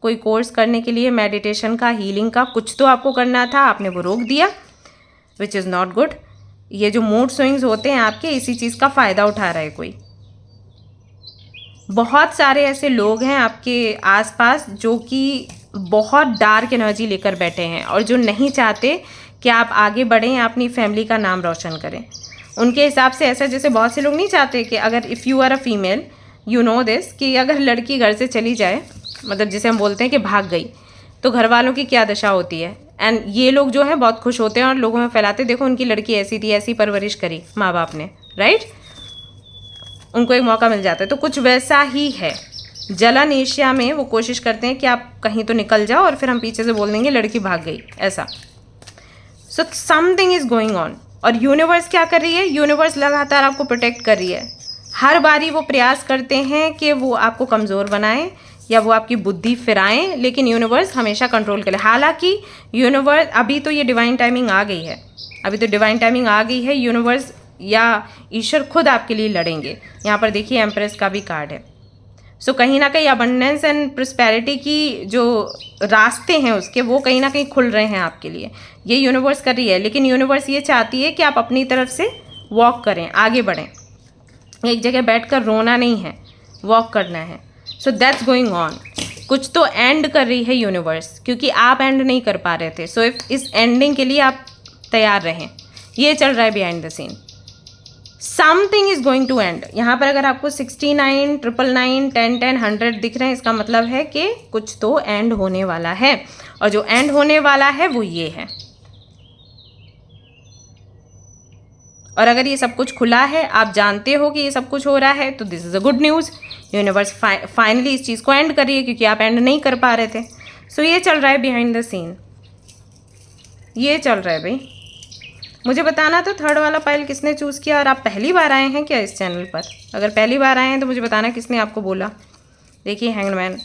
कोई कोर्स करने के लिए, मेडिटेशन का, हीलिंग का, कुछ तो आपको करना था, आपने वो रोक दिया, विच इज़ नॉट गुड। ये जो मूड स्विंग्स होते हैं आपके, इसी चीज़ का फ़ायदा उठा रहा है कोई। बहुत सारे ऐसे लोग हैं आपके आसपास जो कि बहुत डार्क एनर्जी लेकर बैठे हैं और जो नहीं चाहते कि आप आगे बढ़ें, अपनी फैमिली का नाम रोशन करें। उनके हिसाब से ऐसा, जैसे बहुत से लोग नहीं चाहते कि अगर if you are a female, you know this, कि अगर लड़की घर से चली जाए, मतलब जिसे हम बोलते हैं कि भाग गई, तो घर वालों की क्या दशा होती है। एंड ये लोग जो हैं बहुत खुश होते हैं और लोगों में फैलाते, देखो उनकी लड़की ऐसी थी, ऐसी परवरिश करी माँ बाप ने, राइट, उनको एक मौका मिल जाता है। तो कुछ वैसा ही है। जलन ईर्ष्या में वो कोशिश करते हैं कि आप कहीं तो निकल जाओ और फिर हम पीछे से बोल देंगे लड़की भाग गई, ऐसा। So something is going on. और यूनिवर्स क्या कर रही है, यूनिवर्स लगातार आपको प्रोटेक्ट कर रही है। हर बारी वो प्रयास करते हैं कि वो आपको कमज़ोर बनाएं या वो आपकी बुद्धि फिराएं, लेकिन यूनिवर्स हमेशा कंट्रोल करे। हालांकि यूनिवर्स, अभी तो ये डिवाइन टाइमिंग आ गई है, अभी तो डिवाइन टाइमिंग आ गई है, यूनिवर्स या ईश्वर खुद आपके लिए लड़ेंगे। यहाँ पर देखिए एम्प्रेस का भी कार्ड है। सो कहीं ना कहीं अबंडेंस एंड प्रोस्पेरिटी की जो रास्ते हैं उसके, वो कहीं ना कहीं खुल रहे हैं आपके लिए। ये यूनिवर्स कर रही है, लेकिन यूनिवर्स ये चाहती है कि आप अपनी तरफ से वॉक करें, आगे बढ़ें। एक जगह बैठकर रोना नहीं है, वॉक करना है। So that's going on. कुछ तो एंड कर रही है यूनिवर्स, क्योंकि आप एंड नहीं कर पा रहे थे। सो इस एंडिंग के लिए आप तैयार रहें। ये चल रहा है behind the scene. Something is going to end. यहाँ पर अगर आपको 69, 999, 10, 10, 100 दिख रहे हैं, इसका मतलब है कि कुछ तो एंड होने वाला है, और जो एंड होने वाला है वो ये है। और अगर ये सब कुछ खुला है, आप जानते हो कि ये सब कुछ हो रहा है, तो this is a good news. Universe finally इस चीज़ को एंड कर रही है, क्योंकि आप एंड नहीं कर पा रहे थे। सो ये चल रहा है बिहाइंड द सीन, ये चल रहा है भाई। मुझे बताना तो थर्ड वाला पाइल किसने चूज़ किया, और आप पहली बार आए हैं क्या इस चैनल पर? अगर पहली बार आए हैं तो मुझे बताना किसने आपको बोला। देखिए हैंगमैन,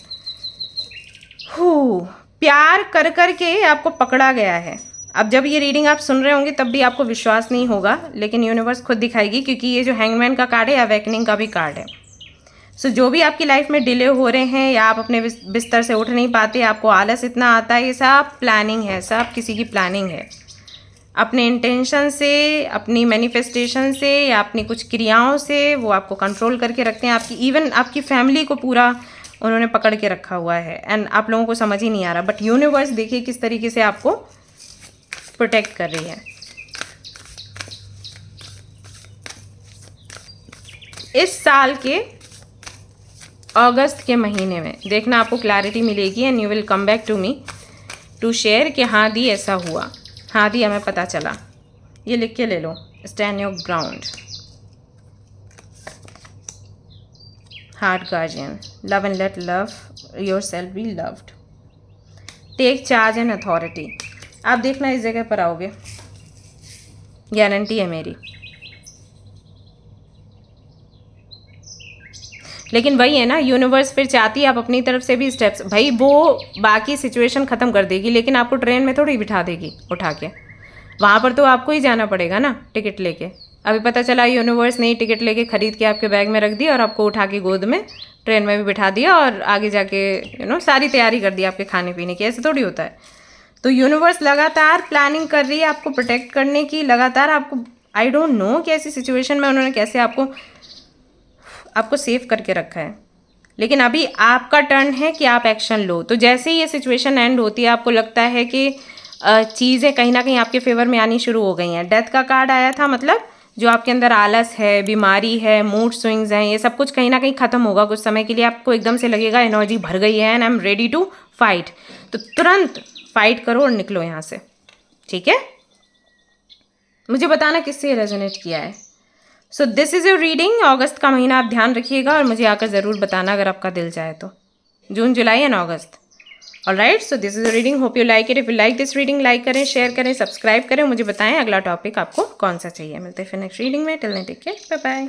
प्यार कर कर के आपको पकड़ा गया है। अब जब ये रीडिंग आप सुन रहे होंगे तब भी आपको विश्वास नहीं होगा, लेकिन यूनिवर्स खुद दिखाएगी, क्योंकि ये जो हैंगमैन का कार्ड है अवेकनिंग का भी कार्ड है। सो जो भी आपकी लाइफ में डिले हो रहे हैं, या आप अपने बिस्तर से उठ नहीं पाते, आपको आलस इतना आता है, ये सब प्लानिंग है, सब किसी की प्लानिंग है। अपने इंटेंशन से, अपनी मैनिफेस्टेशन से, या अपनी कुछ क्रियाओं से वो आपको कंट्रोल करके रखते हैं। आपकी इवन आपकी फैमिली को पूरा उन्होंने पकड़ के रखा हुआ है, एंड आप लोगों को समझ ही नहीं आ रहा। बट यूनिवर्स देखिए किस तरीके से आपको प्रोटेक्ट कर रही है। इस साल के अगस्त के महीने में देखना आपको क्लैरिटी मिलेगी, and you will come back to me to share कि हाँ दी ऐसा हुआ, हाँ दी हमें पता चला। ये लिख के ले लो, stand your ground, heart guardian, love and let love yourself be loved, take charge and authority. आप देखना इस जगह पर आओगे, गारंटी है मेरी। लेकिन वही है ना, यूनिवर्स फिर चाहती है आप अपनी तरफ से भी स्टेप्स। भाई वो बाकी सिचुएशन ख़त्म कर देगी, लेकिन आपको ट्रेन में थोड़ी बिठा देगी उठा के। वहाँ पर तो आपको ही जाना पड़ेगा ना टिकट लेके। अभी पता चला यूनिवर्स ने टिकट लेके ख़रीद के आपके बैग में रख दी, और आपको उठा के गोद में ट्रेन में भी बिठा दिया, और आगे जाके सारी तैयारी कर दी आपके खाने पीने की। ऐसे थोड़ी होता है। तो यूनिवर्स लगातार प्लानिंग कर रही है आपको प्रोटेक्ट करने की, लगातार आपको, आई डोंट नो कि ऐसी सिचुएशन में उन्होंने कैसे आपको सेव करके रखा है। लेकिन अभी आपका टर्न है कि आप एक्शन लो। तो जैसे ही ये सिचुएशन एंड होती है, आपको लगता है कि चीज़ें कहीं ना कहीं आपके फेवर में आनी शुरू हो गई हैं। डेथ का कार्ड आया था, मतलब जो आपके अंदर आलस है, बीमारी है, मूड स्विंग्स हैं, ये सब कुछ कहीं ना कहीं ख़त्म होगा कुछ समय के लिए। आपको एकदम से लगेगा एनर्जी भर गई है, and I am ready to fight. तो तुरंत फाइट करो और निकलो यहाँ से, ठीक है? मुझे बताना किससे रेजोनेट किया है। So this is your reading. अगस्त का महीना आप ध्यान रखिएगा, और मुझे आकर ज़रूर बताना अगर आपका दिल चाहे तो। June, July and August. Alright, so this is your reading. Hope you like it. If you like this reading, like करें, शेयर करें, सब्सक्राइब करें। मुझे बताएं अगला टॉपिक आपको कौन सा चाहिए। मिलते हैं फिर नेक्स्ट रीडिंग में। Till then take care, bye bye.